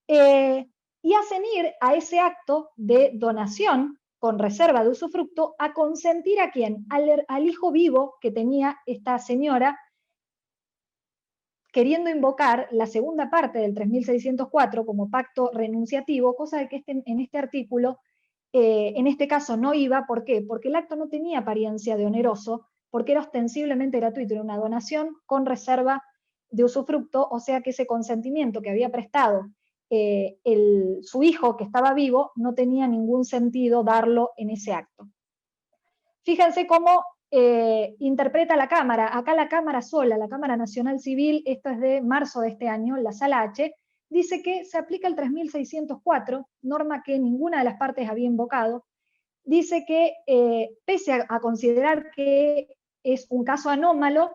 Y hacen ir a ese acto de donación con reserva de usufructo a consentir a ¿quién? Al hijo vivo que tenía esta señora, queriendo invocar la segunda parte del 3604 como pacto renunciativo, cosa de que en este artículo, en este caso no iba. ¿Por qué? Porque el acto no tenía apariencia de oneroso, porque era ostensiblemente gratuito, era una donación con reserva de usufructo, o sea que ese consentimiento que había prestado su hijo que estaba vivo, no tenía ningún sentido darlo en ese acto. Fíjense cómo interpreta la Cámara. Acá la Cámara sola, la Cámara Nacional Civil, esto es de marzo de este año, la Sala H, dice que se aplica el 3604, norma que ninguna de las partes había invocado. Dice que, pese a considerar que es un caso anómalo,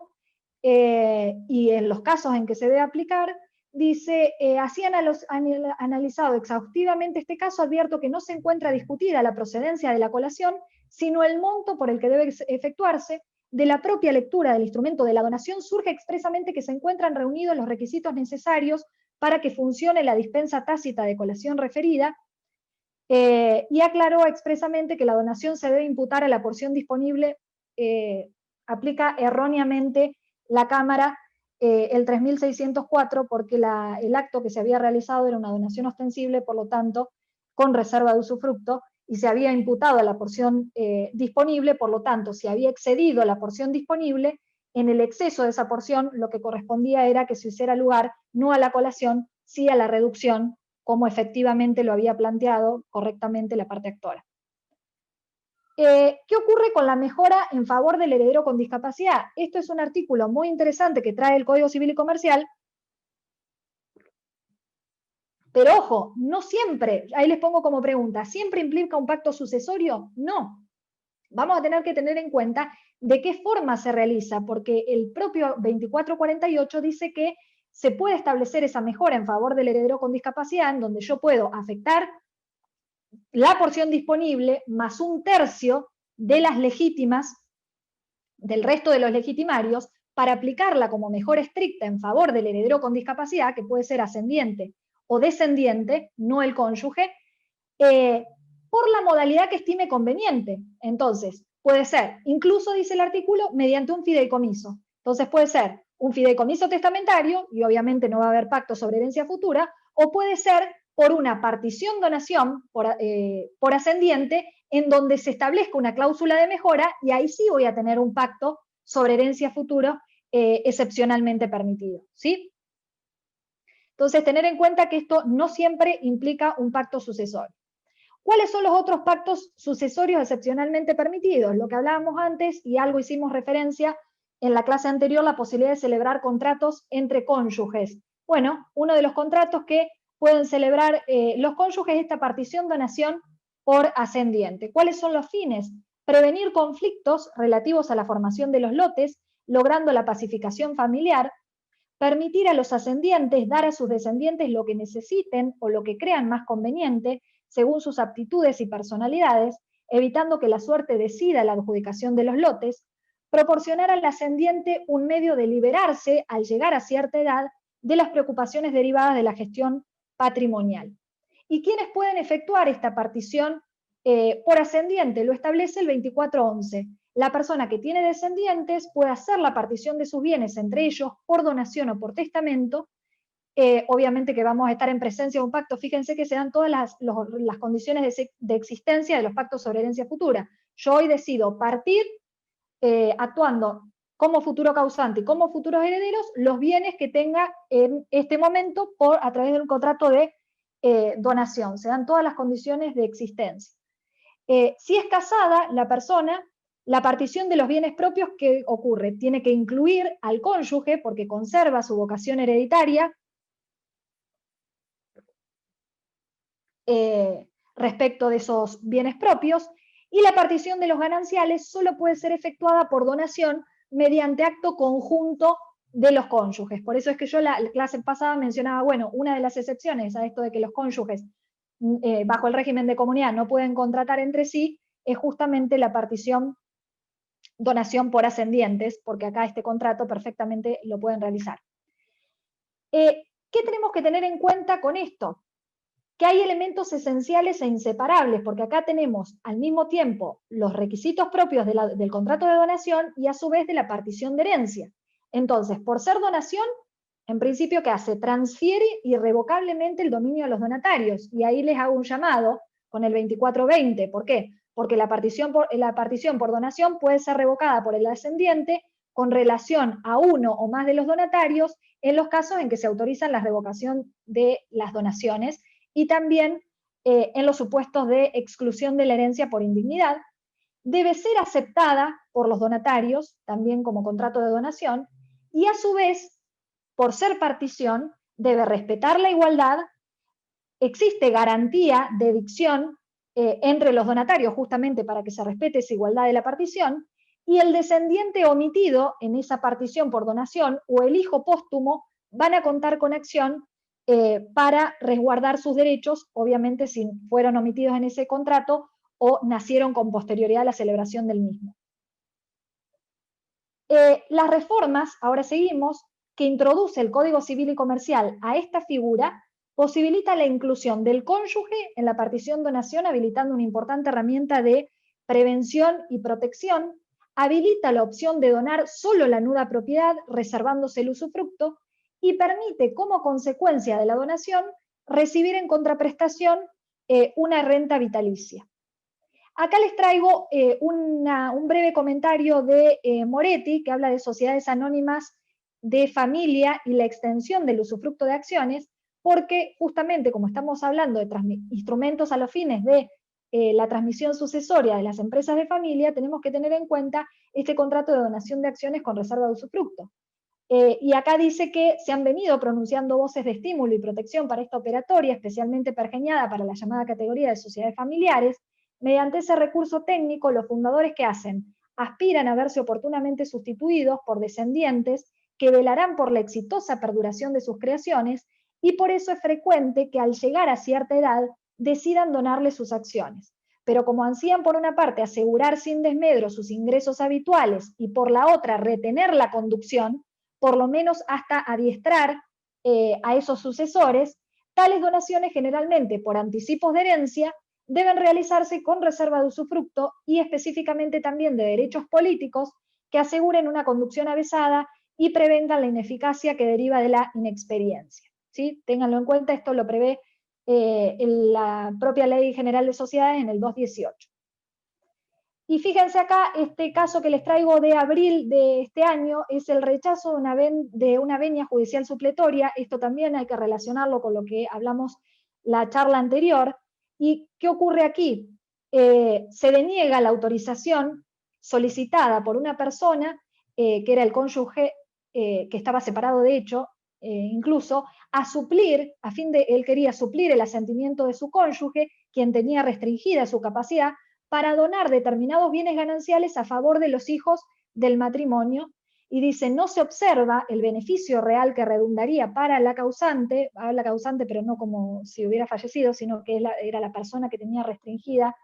y en los casos en que se debe aplicar, dice, así analizado exhaustivamente este caso, advierto que no se encuentra discutida la procedencia de la colación, sino el monto por el que debe efectuarse. De la propia lectura del instrumento de la donación surge expresamente que se encuentran reunidos los requisitos necesarios para que funcione la dispensa tácita de colación referida, y aclaró expresamente que la donación se debe imputar a la porción disponible. Aplica erróneamente la Cámara el 3604 porque el acto que se había realizado era una donación ostensible, por lo tanto, con reserva de usufructo, y se había imputado a la porción disponible, por lo tanto, si había excedido la porción disponible, en el exceso de esa porción lo que correspondía era que se hiciera lugar no a la colación, sí a la reducción, como efectivamente lo había planteado correctamente la parte actora. ¿Qué ocurre con la mejora en favor del heredero con discapacidad? Esto es un artículo muy interesante que trae el Código Civil y Comercial, pero ojo, no siempre, ahí les pongo como pregunta, ¿siempre implica un pacto sucesorio? No. Vamos a tener que tener en cuenta de qué forma se realiza, porque el propio 2448 dice que se puede establecer esa mejora en favor del heredero con discapacidad, en donde yo puedo afectar la porción disponible más un tercio de las legítimas, del resto de los legitimarios, para aplicarla como mejora estricta en favor del heredero con discapacidad, que puede ser ascendiente o descendiente, no el cónyuge, por la modalidad que estime conveniente. Entonces, puede ser, incluso dice el artículo, mediante un fideicomiso. Entonces puede ser un fideicomiso testamentario, y obviamente no va a haber pacto sobre herencia futura, o puede ser por una partición-donación por ascendiente, en donde se establezca una cláusula de mejora, y ahí sí voy a tener un pacto sobre herencia futura excepcionalmente permitido, ¿sí? Entonces, tener en cuenta que esto no siempre implica un pacto sucesorio. ¿Cuáles son los otros pactos sucesorios excepcionalmente permitidos? Lo que hablábamos antes, y algo hicimos referencia en la clase anterior, la posibilidad de celebrar contratos entre cónyuges. Bueno, uno de los contratos que pueden celebrar los cónyuges es esta partición-donación por ascendiente. ¿Cuáles son los fines? Prevenir conflictos relativos a la formación de los lotes, logrando la pacificación familiar, permitir a los ascendientes dar a sus descendientes lo que necesiten o lo que crean más conveniente, según sus aptitudes y personalidades, evitando que la suerte decida la adjudicación de los lotes, proporcionar al ascendiente un medio de liberarse al llegar a cierta edad de las preocupaciones derivadas de la gestión patrimonial. ¿Y quiénes pueden efectuar esta partición por ascendiente? Lo establece el 2411. La persona que tiene descendientes puede hacer la partición de sus bienes entre ellos por donación o por testamento. Obviamente que vamos a estar en presencia de un pacto. Fíjense que se dan todas las condiciones de existencia de los pactos sobre herencia futura. Yo hoy decido partir actuando como futuro causante y como futuros herederos los bienes que tenga en este momento a través de un contrato de donación. Se dan todas las condiciones de existencia. Si es casada la persona, la partición de los bienes propios, ¿qué ocurre? Tiene que incluir al cónyuge porque conserva su vocación hereditaria respecto de esos bienes propios, y la partición de los gananciales solo puede ser efectuada por donación mediante acto conjunto de los cónyuges. Por eso es que yo la clase pasada mencionaba, bueno, una de las excepciones a esto de que los cónyuges bajo el régimen de comunidad no pueden contratar entre sí, es justamente la partición donación por ascendientes, porque acá este contrato perfectamente lo pueden realizar. ¿Qué tenemos que tener en cuenta con esto? Que hay elementos esenciales e inseparables, porque acá tenemos al mismo tiempo los requisitos propios del contrato de donación y a su vez de la partición de herencia. Entonces, por ser donación, en principio, ¿qué hace? Transfiere irrevocablemente el dominio a los donatarios, y ahí les hago un llamado con el 2420. ¿Por qué? Porque la partición por donación puede ser revocada por el descendiente con relación a uno o más de los donatarios en los casos en que se autorizan la revocación de las donaciones, y también en los supuestos de exclusión de la herencia por indignidad. Debe ser aceptada por los donatarios, también como contrato de donación, y a su vez, por ser partición, debe respetar la igualdad. Existe garantía de dicción entre los donatarios, justamente para que se respete esa igualdad de la partición, y el descendiente omitido en esa partición por donación o el hijo póstumo van a contar con acción para resguardar sus derechos, obviamente si fueron omitidos en ese contrato o nacieron con posterioridad a la celebración del mismo. Las reformas, ahora seguimos, que introduce el Código Civil y Comercial a esta figura, posibilita la inclusión del cónyuge en la partición-donación, habilitando una importante herramienta de prevención y protección, habilita la opción de donar solo la nuda propiedad, reservándose el usufructo, y permite, como consecuencia de la donación, recibir en contraprestación una renta vitalicia. Acá les traigo un breve comentario de Moretti, que habla de sociedades anónimas de familia y la extensión del usufructo de acciones, porque justamente como estamos hablando de instrumentos a los fines de la transmisión sucesoria de las empresas de familia, tenemos que tener en cuenta este contrato de donación de acciones con reserva de usufructo. Y acá dice que se han venido pronunciando voces de estímulo y protección para esta operatoria, especialmente pergeñada para la llamada categoría de sociedades familiares. Mediante ese recurso técnico, los fundadores, ¿qué hacen? Aspiran a verse oportunamente sustituidos por descendientes que velarán por la exitosa perduración de sus creaciones, y por eso es frecuente que al llegar a cierta edad decidan donarle sus acciones. Pero como ansían por una parte asegurar sin desmedro sus ingresos habituales y por la otra retener la conducción, por lo menos hasta adiestrar a esos sucesores, tales donaciones generalmente por anticipos de herencia deben realizarse con reserva de usufructo y específicamente también de derechos políticos que aseguren una conducción avesada y prevengan la ineficacia que deriva de la inexperiencia. ¿Sí? Ténganlo en cuenta, esto lo prevé la propia Ley General de Sociedades en el 218. Y fíjense acá, este caso que les traigo de abril de este año es el rechazo de una venia judicial supletoria. Esto también hay que relacionarlo con lo que hablamos la charla anterior. ¿Y qué ocurre aquí? Se deniega la autorización solicitada por una persona, que era el cónyuge, que estaba separado de hecho, incluso, él quería suplir el asentimiento de su cónyuge, quien tenía restringida su capacidad, para donar determinados bienes gananciales a favor de los hijos del matrimonio, y dice, no se observa el beneficio real que redundaría para la causante, pero no como si hubiera fallecido, sino que era la persona que tenía restringida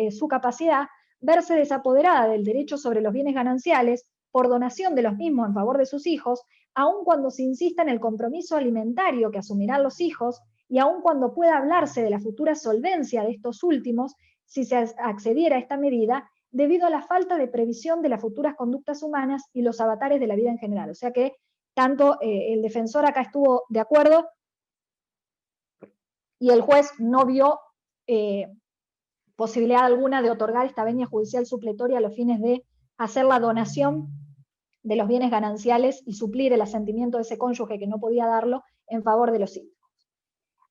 su capacidad, verse desapoderada del derecho sobre los bienes gananciales por donación de los mismos en favor de sus hijos, aun cuando se insista en el compromiso alimentario que asumirán los hijos, y aun cuando pueda hablarse de la futura solvencia de estos últimos, si se accediera a esta medida, debido a la falta de previsión de las futuras conductas humanas y los avatares de la vida en general. O sea que tanto el defensor acá estuvo de acuerdo y el juez no vio posibilidad alguna de otorgar esta venia judicial supletoria a los fines de hacer la donación de los bienes gananciales y suplir el asentimiento de ese cónyuge que no podía darlo en favor de los hijos.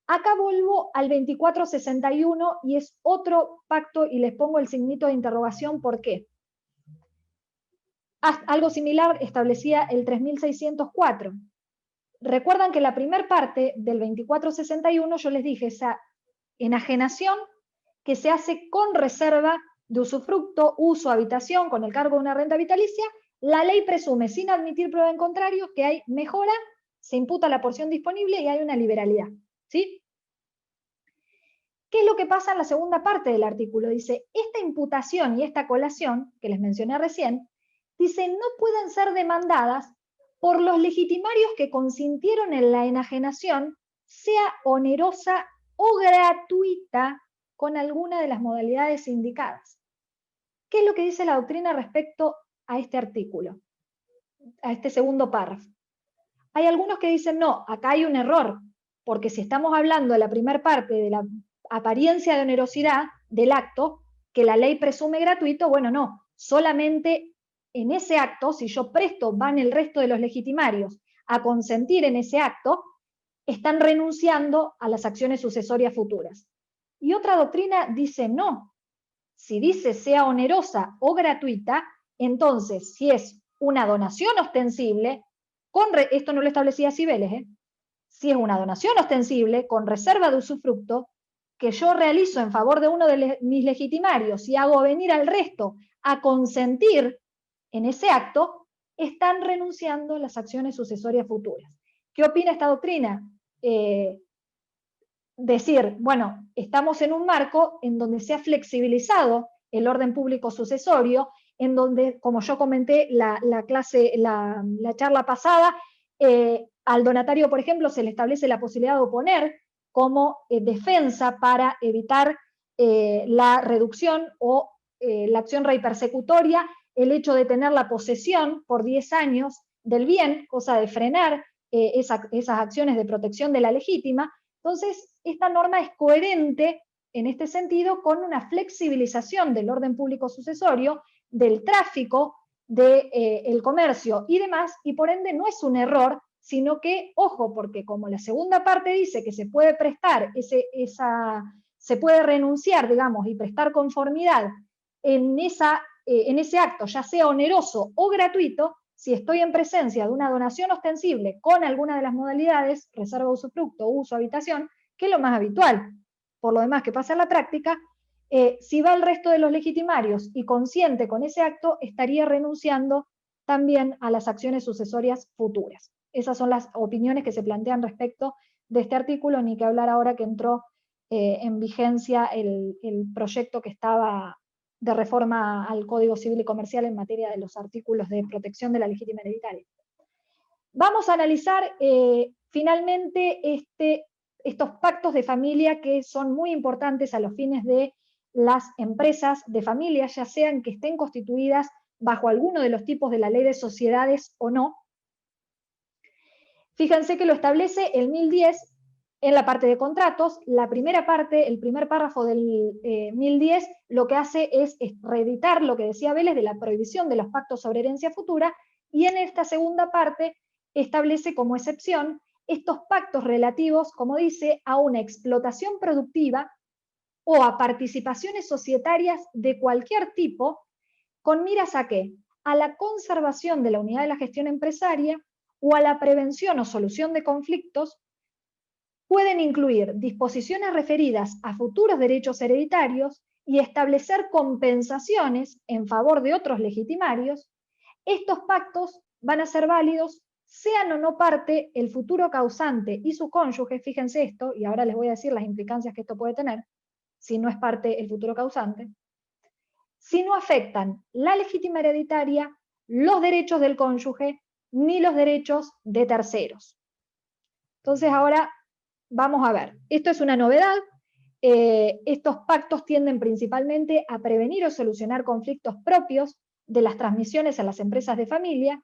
Acá vuelvo al 2461 y es otro pacto y les pongo el signito de interrogación. ¿Por qué? Algo similar establecía el 3604. Recuerdan que la primera parte del 2461 yo les dije, esa enajenación que se hace con reserva de usufructo, uso, habitación, con el cargo de una renta vitalicia, la ley presume, sin admitir prueba en contrario, que hay mejora, se imputa la porción disponible y hay una liberalidad. ¿Sí? ¿Qué es lo que pasa en la segunda parte del artículo? Dice, esta imputación y esta colación, que les mencioné recién, dice, no pueden ser demandadas por los legitimarios que consintieron en la enajenación, sea onerosa o gratuita, con alguna de las modalidades indicadas. ¿Qué es lo que dice la doctrina respecto a este artículo? A este segundo párrafo. Hay algunos que dicen, no, acá hay un error, porque si estamos hablando de la primera parte de la apariencia de onerosidad del acto, que la ley presume gratuito, bueno, no, solamente en ese acto, si yo presto, van el resto de los legitimarios a consentir en ese acto, están renunciando a las acciones sucesorias futuras. Y otra doctrina dice no. Si dice sea onerosa o gratuita, entonces si es una donación ostensible, esto no lo establecía Cibeles, si es una donación ostensible con reserva de usufructo que yo realizo en favor de uno de mis legitimarios y hago venir al resto a consentir en ese acto, están renunciando a las acciones sucesorias futuras. ¿Qué opina esta doctrina? Decir, bueno, estamos en un marco en donde se ha flexibilizado el orden público sucesorio, en donde, como yo comenté la charla pasada, al donatario, por ejemplo, se le establece la posibilidad de oponer como defensa para evitar la reducción o la acción reipersecutoria, el hecho de tener la posesión por 10 años del bien, cosa de frenar esas acciones de protección de la legítima. Entonces, esta norma es coherente en este sentido con una flexibilización del orden público sucesorio, del tráfico, del comercio y demás, y por ende no es un error, sino que, ojo, porque como la segunda parte dice que se puede prestar, se puede renunciar, digamos, y prestar conformidad en ese acto, ya sea oneroso o gratuito, si estoy en presencia de una donación ostensible con alguna de las modalidades, reserva de usufructo, uso, habitación, que es lo más habitual, por lo demás que pasa en la práctica, si va el resto de los legitimarios y consciente con ese acto, estaría renunciando también a las acciones sucesorias futuras. Esas son las opiniones que se plantean respecto de este artículo, ni que hablar ahora que entró en vigencia el proyecto que estaba de reforma al Código Civil y Comercial en materia de los artículos de protección de la legítima hereditaria. Vamos a analizar finalmente estos pactos de familia que son muy importantes a los fines de las empresas de familia, ya sean que estén constituidas bajo alguno de los tipos de la ley de sociedades o no. Fíjense que lo establece el 1010 en la parte de contratos. La primera parte, el primer párrafo del 1010, lo que hace es reeditar lo que decía Vélez de la prohibición de los pactos sobre herencia futura, y en esta segunda parte establece como excepción estos pactos relativos, como dice, a una explotación productiva o a participaciones societarias de cualquier tipo, con miras a qué? A la conservación de la unidad de la gestión empresaria o a la prevención o solución de conflictos. Pueden incluir disposiciones referidas a futuros derechos hereditarios y establecer compensaciones en favor de otros legitimarios. Estos pactos van a ser válidos sean o no parte el futuro causante y su cónyuge. Fíjense esto, y ahora les voy a decir las implicancias que esto puede tener, si no es parte el futuro causante, si no afectan la legítima hereditaria, los derechos del cónyuge, ni los derechos de terceros. Entonces ahora vamos a ver, esto es una novedad. Estos pactos tienden principalmente a prevenir o solucionar conflictos propios de las transmisiones a las empresas de familia,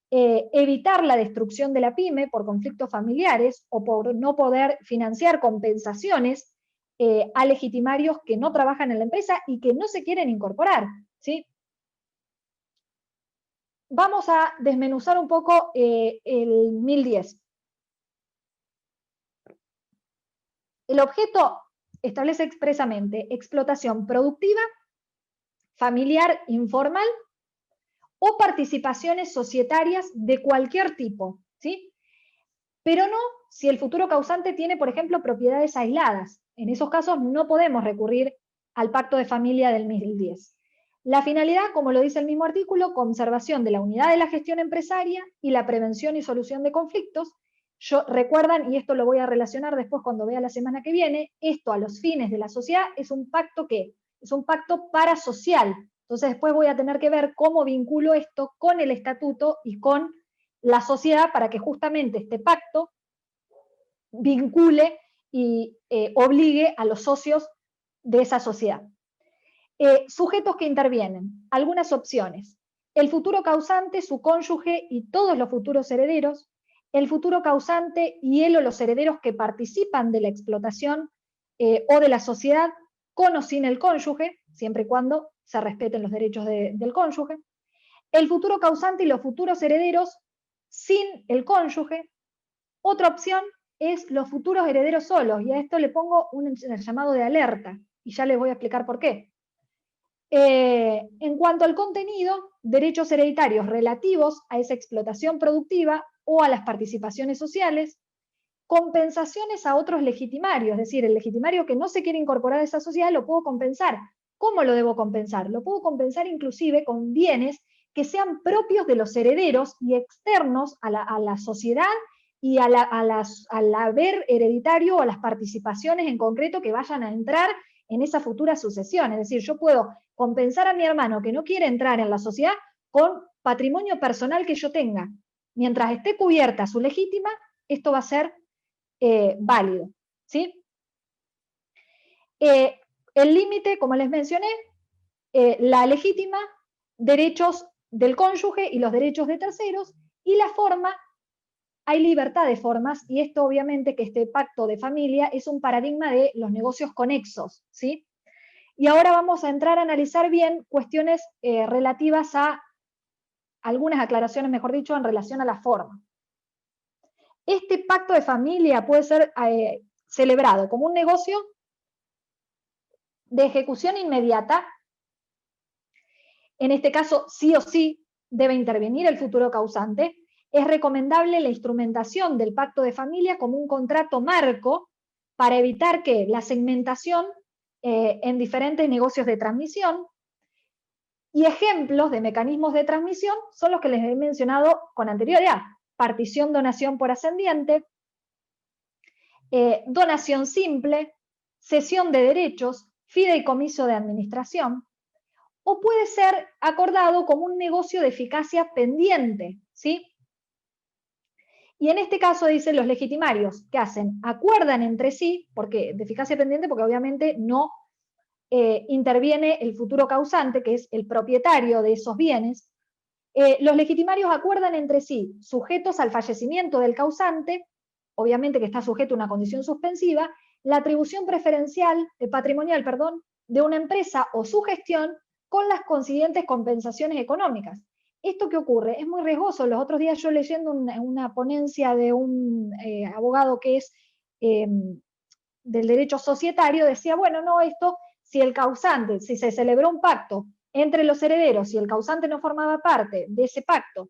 evitar la destrucción de la pyme por conflictos familiares o por no poder financiar compensaciones a legitimarios que no trabajan en la empresa y que no se quieren incorporar, ¿sí? Vamos a desmenuzar un poco el 1010. El objeto establece expresamente explotación productiva, familiar, informal o participaciones societarias de cualquier tipo, ¿sí? Pero no si el futuro causante tiene, por ejemplo, propiedades aisladas. En esos casos no podemos recurrir al pacto de familia del 1010. La finalidad, como lo dice el mismo artículo, conservación de la unidad de la gestión empresaria y la prevención y solución de conflictos. Recuerdan, y esto lo voy a relacionar después cuando vea la semana que viene, esto a los fines de la sociedad es un pacto ¿qué? Es un pacto parasocial. Entonces después voy a tener que ver cómo vinculo esto con el estatuto y con la sociedad para que justamente este pacto vincule y obligue a los socios de esa sociedad. Sujetos que intervienen, algunas opciones. El futuro causante, su cónyuge y todos los futuros herederos, el futuro causante y él o los herederos que participan de la explotación o de la sociedad con o sin el cónyuge, siempre y cuando se respeten los derechos del cónyuge. El futuro causante y los futuros herederos sin el cónyuge. Otra opción es los futuros herederos solos, y a esto le pongo un llamado de alerta, y ya les voy a explicar por qué. En cuanto al contenido, derechos hereditarios relativos a esa explotación productiva o a las participaciones sociales, compensaciones a otros legitimarios, es decir, el legitimario que no se quiere incorporar a esa sociedad lo puedo compensar. ¿Cómo lo debo compensar? Lo puedo compensar inclusive con bienes que sean propios de los herederos y externos a la sociedad y al haber hereditario o a las participaciones en concreto que vayan a entrar en esa futura sucesión. Es decir, yo puedo compensar a mi hermano que no quiere entrar en la sociedad con patrimonio personal que yo tenga. Mientras esté cubierta su legítima, esto va a ser válido, ¿sí? El límite, como les mencioné, la legítima, derechos del cónyuge y los derechos de terceros, y la forma, hay libertad de formas, y esto obviamente que este pacto de familia es un paradigma de los negocios conexos, ¿sí? Y ahora vamos a entrar a analizar bien cuestiones relativas a algunas aclaraciones, mejor dicho, en relación a la forma. Este pacto de familia puede ser celebrado como un negocio de ejecución inmediata. En este caso, sí o sí, debe intervenir el futuro causante. Es recomendable la instrumentación del pacto de familia como un contrato marco para evitar que la segmentación en diferentes negocios de transmisión. Y ejemplos de mecanismos de transmisión son los que les he mencionado con anterioridad: partición, donación por ascendiente, donación simple, cesión de derechos, fideicomiso de administración, o puede ser acordado como un negocio de eficacia pendiente, ¿sí? Y en este caso dicen los legitimarios, ¿qué hacen? Acuerdan entre sí, porque de eficacia pendiente, porque obviamente no interviene el futuro causante, que es el propietario de esos bienes. Los legitimarios acuerdan entre sí, sujetos al fallecimiento del causante, obviamente que está sujeto a una condición suspensiva, la atribución preferencial, patrimonial, perdón, de una empresa o su gestión con las consiguientes compensaciones económicas. ¿Esto qué ocurre? Es muy riesgoso. Los otros días yo leyendo una ponencia de un abogado que es del derecho societario, decía, bueno, no, esto, si el causante, si se celebró un pacto entre los herederos y el causante no formaba parte de ese pacto,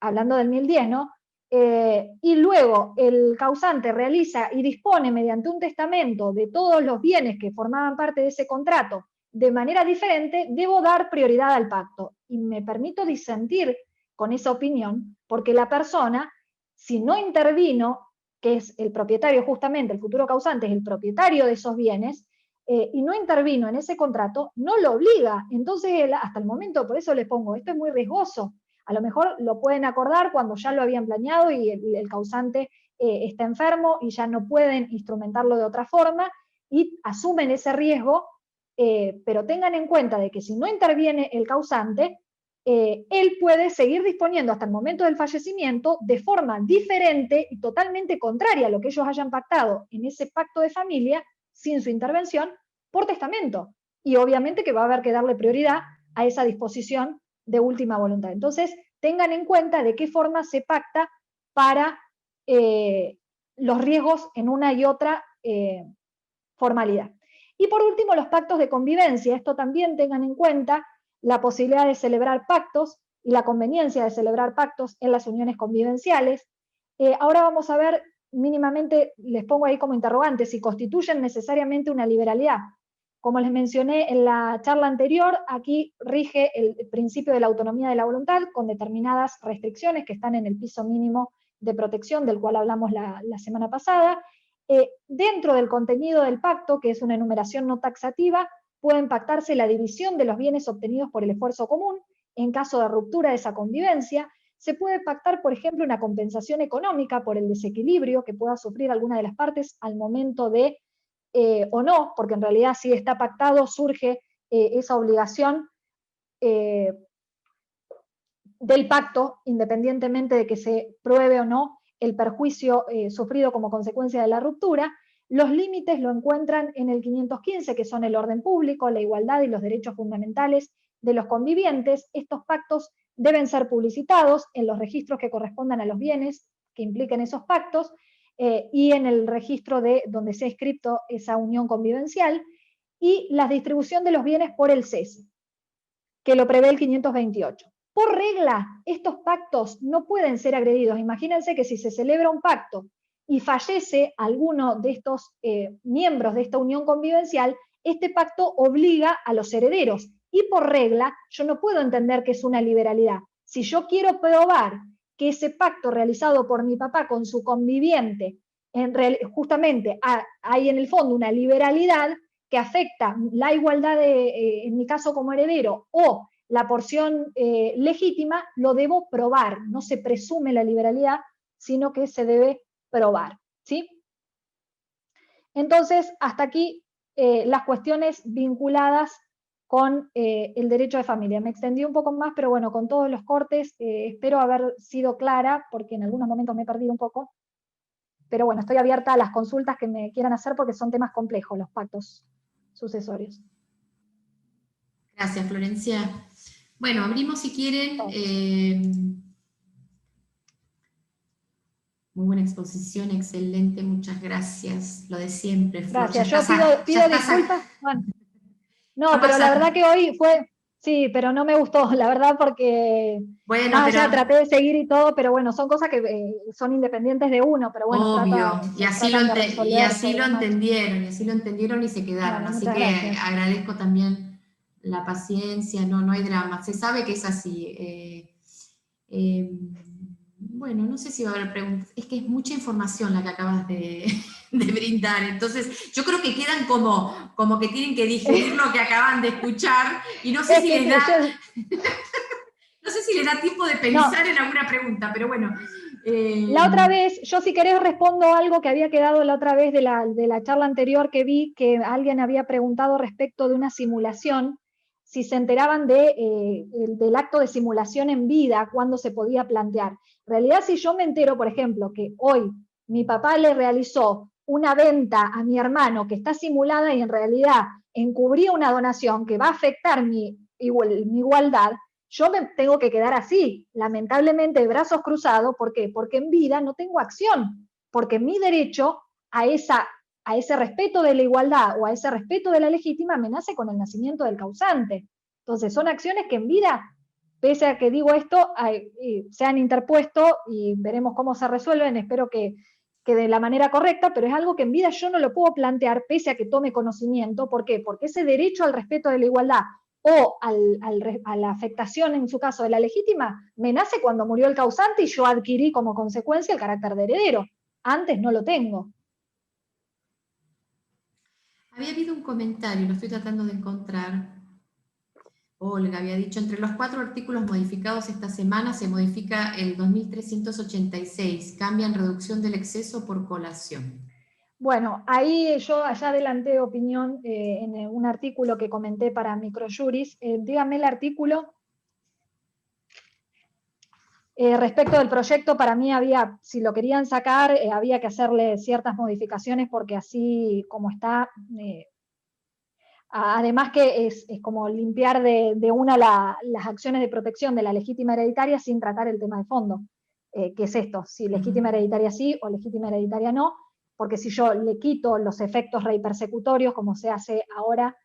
hablando del 1010, ¿no? Y luego el causante realiza y dispone mediante un testamento de todos los bienes que formaban parte de ese contrato de manera diferente, debo dar prioridad al pacto. Y me permito disentir con esa opinión, porque la persona, si no intervino, que es el propietario justamente, el futuro causante es el propietario de esos bienes, y no intervino en ese contrato, no lo obliga. Entonces, hasta el momento, por eso les pongo, esto es muy riesgoso. A lo mejor lo pueden acordar cuando ya lo habían planeado y el causante está enfermo y ya no pueden instrumentarlo de otra forma y asumen ese riesgo, pero tengan en cuenta de que si no interviene el causante, él puede seguir disponiendo hasta el momento del fallecimiento de forma diferente y totalmente contraria a lo que ellos hayan pactado en ese pacto de familia, sin su intervención, por testamento. Y obviamente que va a haber que darle prioridad a esa disposición de última voluntad. Entonces, tengan en cuenta de qué forma se pacta para los riesgos en una y otra formalidad. Y por último, los pactos de convivencia. Esto también tengan en cuenta la posibilidad de celebrar pactos y la conveniencia de celebrar pactos en las uniones convivenciales. Ahora vamos a ver mínimamente, les pongo ahí como interrogante, si constituyen necesariamente una liberalidad. Como les mencioné en la charla anterior, aquí rige el principio de la autonomía de la voluntad con determinadas restricciones que están en el piso mínimo de protección del cual hablamos la semana pasada. Dentro del contenido del pacto, que es una enumeración no taxativa, pueden pactarse la división de los bienes obtenidos por el esfuerzo común. En caso de ruptura de esa convivencia, se puede pactar, por ejemplo, una compensación económica por el desequilibrio que pueda sufrir alguna de las partes al momento de, o no, porque en realidad si está pactado surge esa obligación del pacto, independientemente de que se pruebe o no el perjuicio sufrido como consecuencia de la ruptura. Los límites lo encuentran en el 515, que son el orden público, la igualdad y los derechos fundamentales de los convivientes. Estos pactos deben ser publicitados en los registros que correspondan a los bienes que impliquen esos pactos y en el registro de donde se ha inscrito esa unión convivencial, y la distribución de los bienes por el cese, que lo prevé el 528. Por regla, estos pactos no pueden ser agredidos. Imagínense que si se celebra un pacto y fallece alguno de estos miembros de esta unión convivencial, este pacto obliga a los herederos. Y por regla, yo no puedo entender que es una liberalidad. Si yo quiero probar que ese pacto realizado por mi papá con su conviviente, justamente hay en el fondo una liberalidad que afecta la igualdad en mi caso como heredero, o la porción legítima, lo debo probar. No se presume la liberalidad, sino que se debe probar, ¿sí? Entonces, hasta aquí las cuestiones vinculadas con el derecho de familia. Me extendí un poco más, pero bueno, con todos los cortes, espero haber sido clara, porque en algunos momentos me he perdido un poco. Pero bueno, estoy abierta a las consultas que me quieran hacer, porque son temas complejos los pactos sucesorios. Gracias, Florencia. Bueno, abrimos si quieren. Muy buena exposición, excelente, muchas gracias. Lo de siempre, Flor. Gracias, yo pido disculpas. Bueno, no, pero la verdad que hoy fue, sí, pero no me gustó, la verdad, porque bueno, más allá traté de seguir y todo, pero bueno, son cosas que son independientes de uno, pero bueno, obvio, y así lo entendieron y se quedaron. Bueno, así que gracias. Agradezco también la paciencia, no hay drama, se sabe que es así. Bueno, no sé si va a haber preguntas, es que es mucha información la que acabas de brindar, entonces yo creo que quedan como que tienen que digerir lo que acaban de escuchar, y no sé si les da... No sé si les da tiempo de pensar en alguna pregunta, pero bueno. La otra vez, yo si querés respondo algo que había quedado la otra vez de la charla anterior, que vi que alguien había preguntado respecto de una simulación, si se enteraban del acto de simulación en vida, cuándo se podía plantear. En realidad, si yo me entero, por ejemplo, que hoy mi papá le realizó una venta a mi hermano que está simulada y en realidad encubría una donación que va a afectar mi igualdad, yo me tengo que quedar así, lamentablemente de brazos cruzados. ¿Por qué? Porque en vida no tengo acción, porque mi derecho a ese respeto de la igualdad o a ese respeto de la legítima me nace con el nacimiento del causante. Entonces son acciones que en vida, pese a que digo esto, se han interpuesto y veremos cómo se resuelven, espero que de la manera correcta, pero es algo que en vida yo no lo puedo plantear pese a que tome conocimiento. ¿Por qué? Porque ese derecho al respeto de la igualdad o a la afectación, en su caso, de la legítima, me nace cuando murió el causante y yo adquirí como consecuencia el carácter de heredero. Antes no lo tengo. Había habido un comentario, lo estoy tratando de encontrar. Olga había dicho, entre los 4 artículos modificados esta semana se modifica el 2386, cambian reducción del exceso por colación. Bueno, ahí yo allá adelanté opinión en un artículo que comenté para Microjuris. Díganme el artículo. Respecto del proyecto, para mí había, si lo querían sacar, había que hacerle ciertas modificaciones, porque así como está, además que es como limpiar de una las acciones de protección de la legítima hereditaria sin tratar el tema de fondo, que es esto, si legítima hereditaria sí o legítima hereditaria no, porque si yo le quito los efectos reipersecutorios, como se hace ahora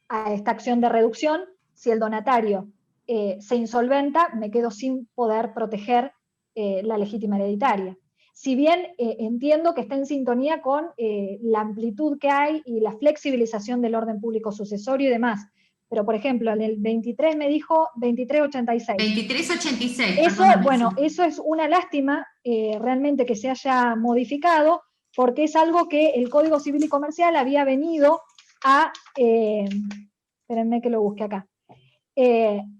a esta acción de reducción, si el donatario se insolventa, me quedo sin poder proteger la legítima hereditaria. Si bien entiendo que está en sintonía con la amplitud que hay y la flexibilización del orden público sucesorio y demás. Pero, por ejemplo, en el 23 me dijo 2386. 2386. Eso, bueno, eso es una lástima realmente que se haya modificado, porque es algo que el Código Civil y Comercial había venido a, espérenme que lo busque acá,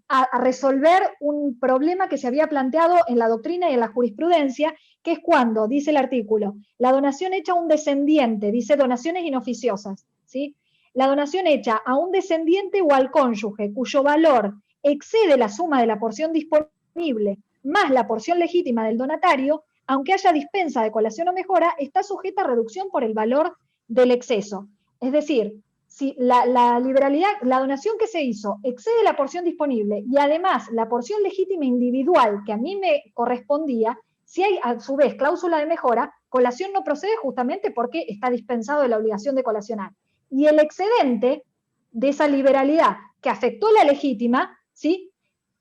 a resolver un problema que se había planteado en la doctrina y en la jurisprudencia, que es cuando, dice el artículo, la donación hecha a un descendiente, dice donaciones inoficiosas, ¿sí? La donación hecha a un descendiente o al cónyuge, cuyo valor excede la suma de la porción disponible más la porción legítima del donatario, aunque haya dispensa de colación o mejora, está sujeta a reducción por el valor del exceso. Es decir, si la liberalidad, la donación que se hizo excede la porción disponible y además la porción legítima individual que a mí me correspondía, si hay a su vez cláusula de mejora, colación no procede justamente porque está dispensado de la obligación de colacionar. Y el excedente de esa liberalidad que afectó la legítima, ¿sí?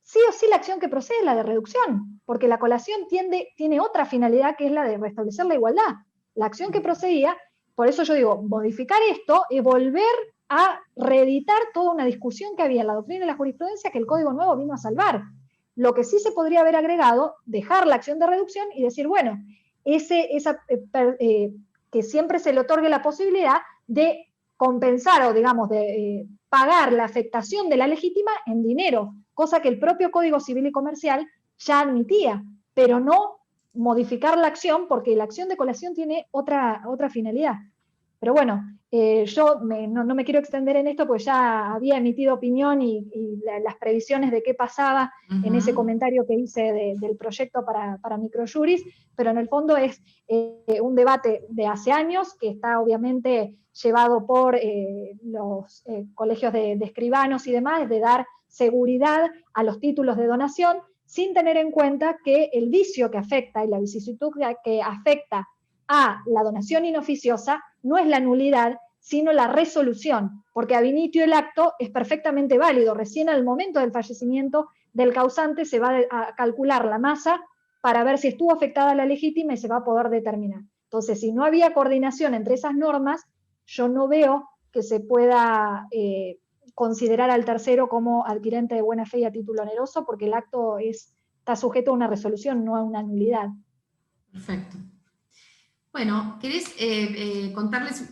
Sí o sí la acción que procede es la de reducción, porque la colación tiene otra finalidad que es la de restablecer la igualdad. La acción que procedía, por eso yo digo, modificar esto es volver a reeditar toda una discusión que había en la doctrina y la jurisprudencia que el Código Nuevo vino a salvar. Lo que sí se podría haber agregado, dejar la acción de reducción y decir, bueno, que siempre se le otorgue la posibilidad de compensar o, digamos, de pagar la afectación de la legítima en dinero, cosa que el propio Código Civil y Comercial ya admitía, pero no modificar la acción porque la acción de colación tiene otra finalidad. Pero bueno, yo no me quiero extender en esto porque ya había emitido opinión y las previsiones de qué pasaba en ese comentario que hice del proyecto para microjuris, pero en el fondo es un debate de hace años que está obviamente llevado por los colegios de escribanos y demás, de dar seguridad a los títulos de donación, sin tener en cuenta que el vicio que afecta y la vicisitud que afecta a la donación inoficiosa no es la nulidad, sino la resolución, porque ab initio el acto es perfectamente válido. Recién al momento del fallecimiento del causante se va a calcular la masa para ver si estuvo afectada la legítima y se va a poder determinar. Entonces, si no había coordinación entre esas normas, yo no veo que se pueda considerar al tercero como adquirente de buena fe y a título oneroso, porque el acto está sujeto a una resolución, no a una nulidad. Perfecto. Bueno, ¿querés contarles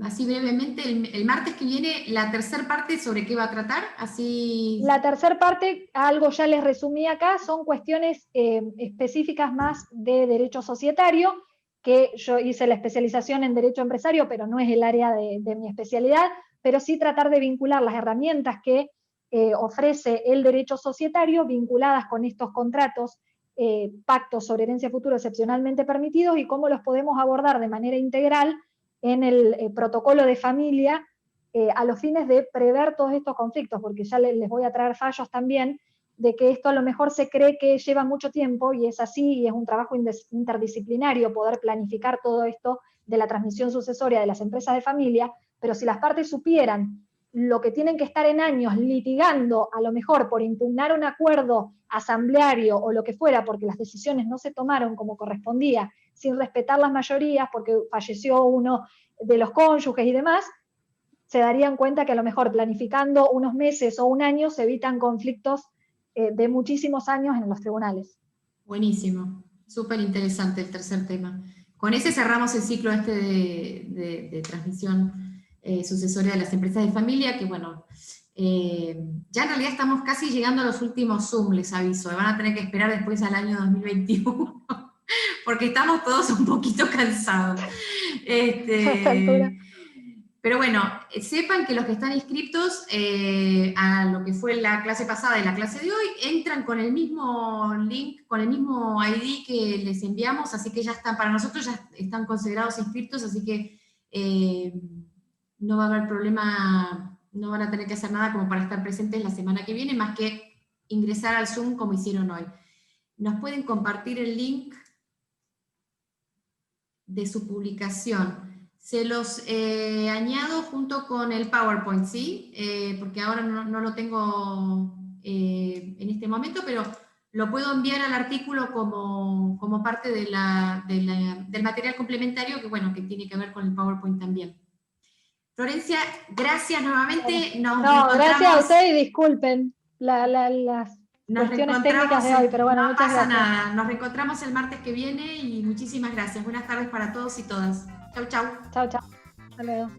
así brevemente el martes que viene la tercera parte sobre qué va a tratar? Así... La tercera parte, algo ya les resumí acá, son cuestiones específicas más de derecho societario, que yo hice la especialización en derecho empresario, pero no es el área de mi especialidad, pero sí tratar de vincular las herramientas que ofrece el derecho societario vinculadas con estos contratos, pactos sobre herencia futura excepcionalmente permitidos y cómo los podemos abordar de manera integral en el protocolo de familia a los fines de prever todos estos conflictos, porque ya les voy a traer fallos también de que esto a lo mejor se cree que lleva mucho tiempo y es así, y es un trabajo interdisciplinario poder planificar todo esto de la transmisión sucesoria de las empresas de familia, pero si las partes supieran lo que tienen que estar en años litigando, a lo mejor por impugnar un acuerdo asambleario o lo que fuera, porque las decisiones no se tomaron como correspondía, sin respetar las mayorías, porque falleció uno de los cónyuges y demás, se darían cuenta que a lo mejor planificando unos meses o un año se evitan conflictos de muchísimos años en los tribunales. Buenísimo, súper interesante el tercer tema. Con ese cerramos el ciclo de transmisión sucesoria de las empresas de familia, que bueno, ya en realidad estamos casi llegando a los últimos Zoom, les aviso, van a tener que esperar después al año 2021, porque estamos todos un poquito cansados. Pero bueno, sepan que los que están inscritos a lo que fue la clase pasada y la clase de hoy, entran con el mismo link, con el mismo ID que les enviamos, así que ya están, para nosotros ya están considerados inscritos, así que no va a haber problema, no van a tener que hacer nada como para estar presentes la semana que viene, más que ingresar al Zoom como hicieron hoy. Nos pueden compartir el link de su publicación. Se los añado junto con el PowerPoint, ¿sí? Porque ahora no lo tengo en este momento, pero lo puedo enviar al artículo como parte del material complementario que, bueno, que tiene que ver con el PowerPoint también. Florencia, gracias nuevamente. Gracias a usted y disculpen las cuestiones técnicas de hoy, pero bueno, muchas gracias. No pasa nada, nos reencontramos el martes que viene y muchísimas gracias. Buenas tardes para todos y todas. Chau, chau. Chau, chau. Hasta luego.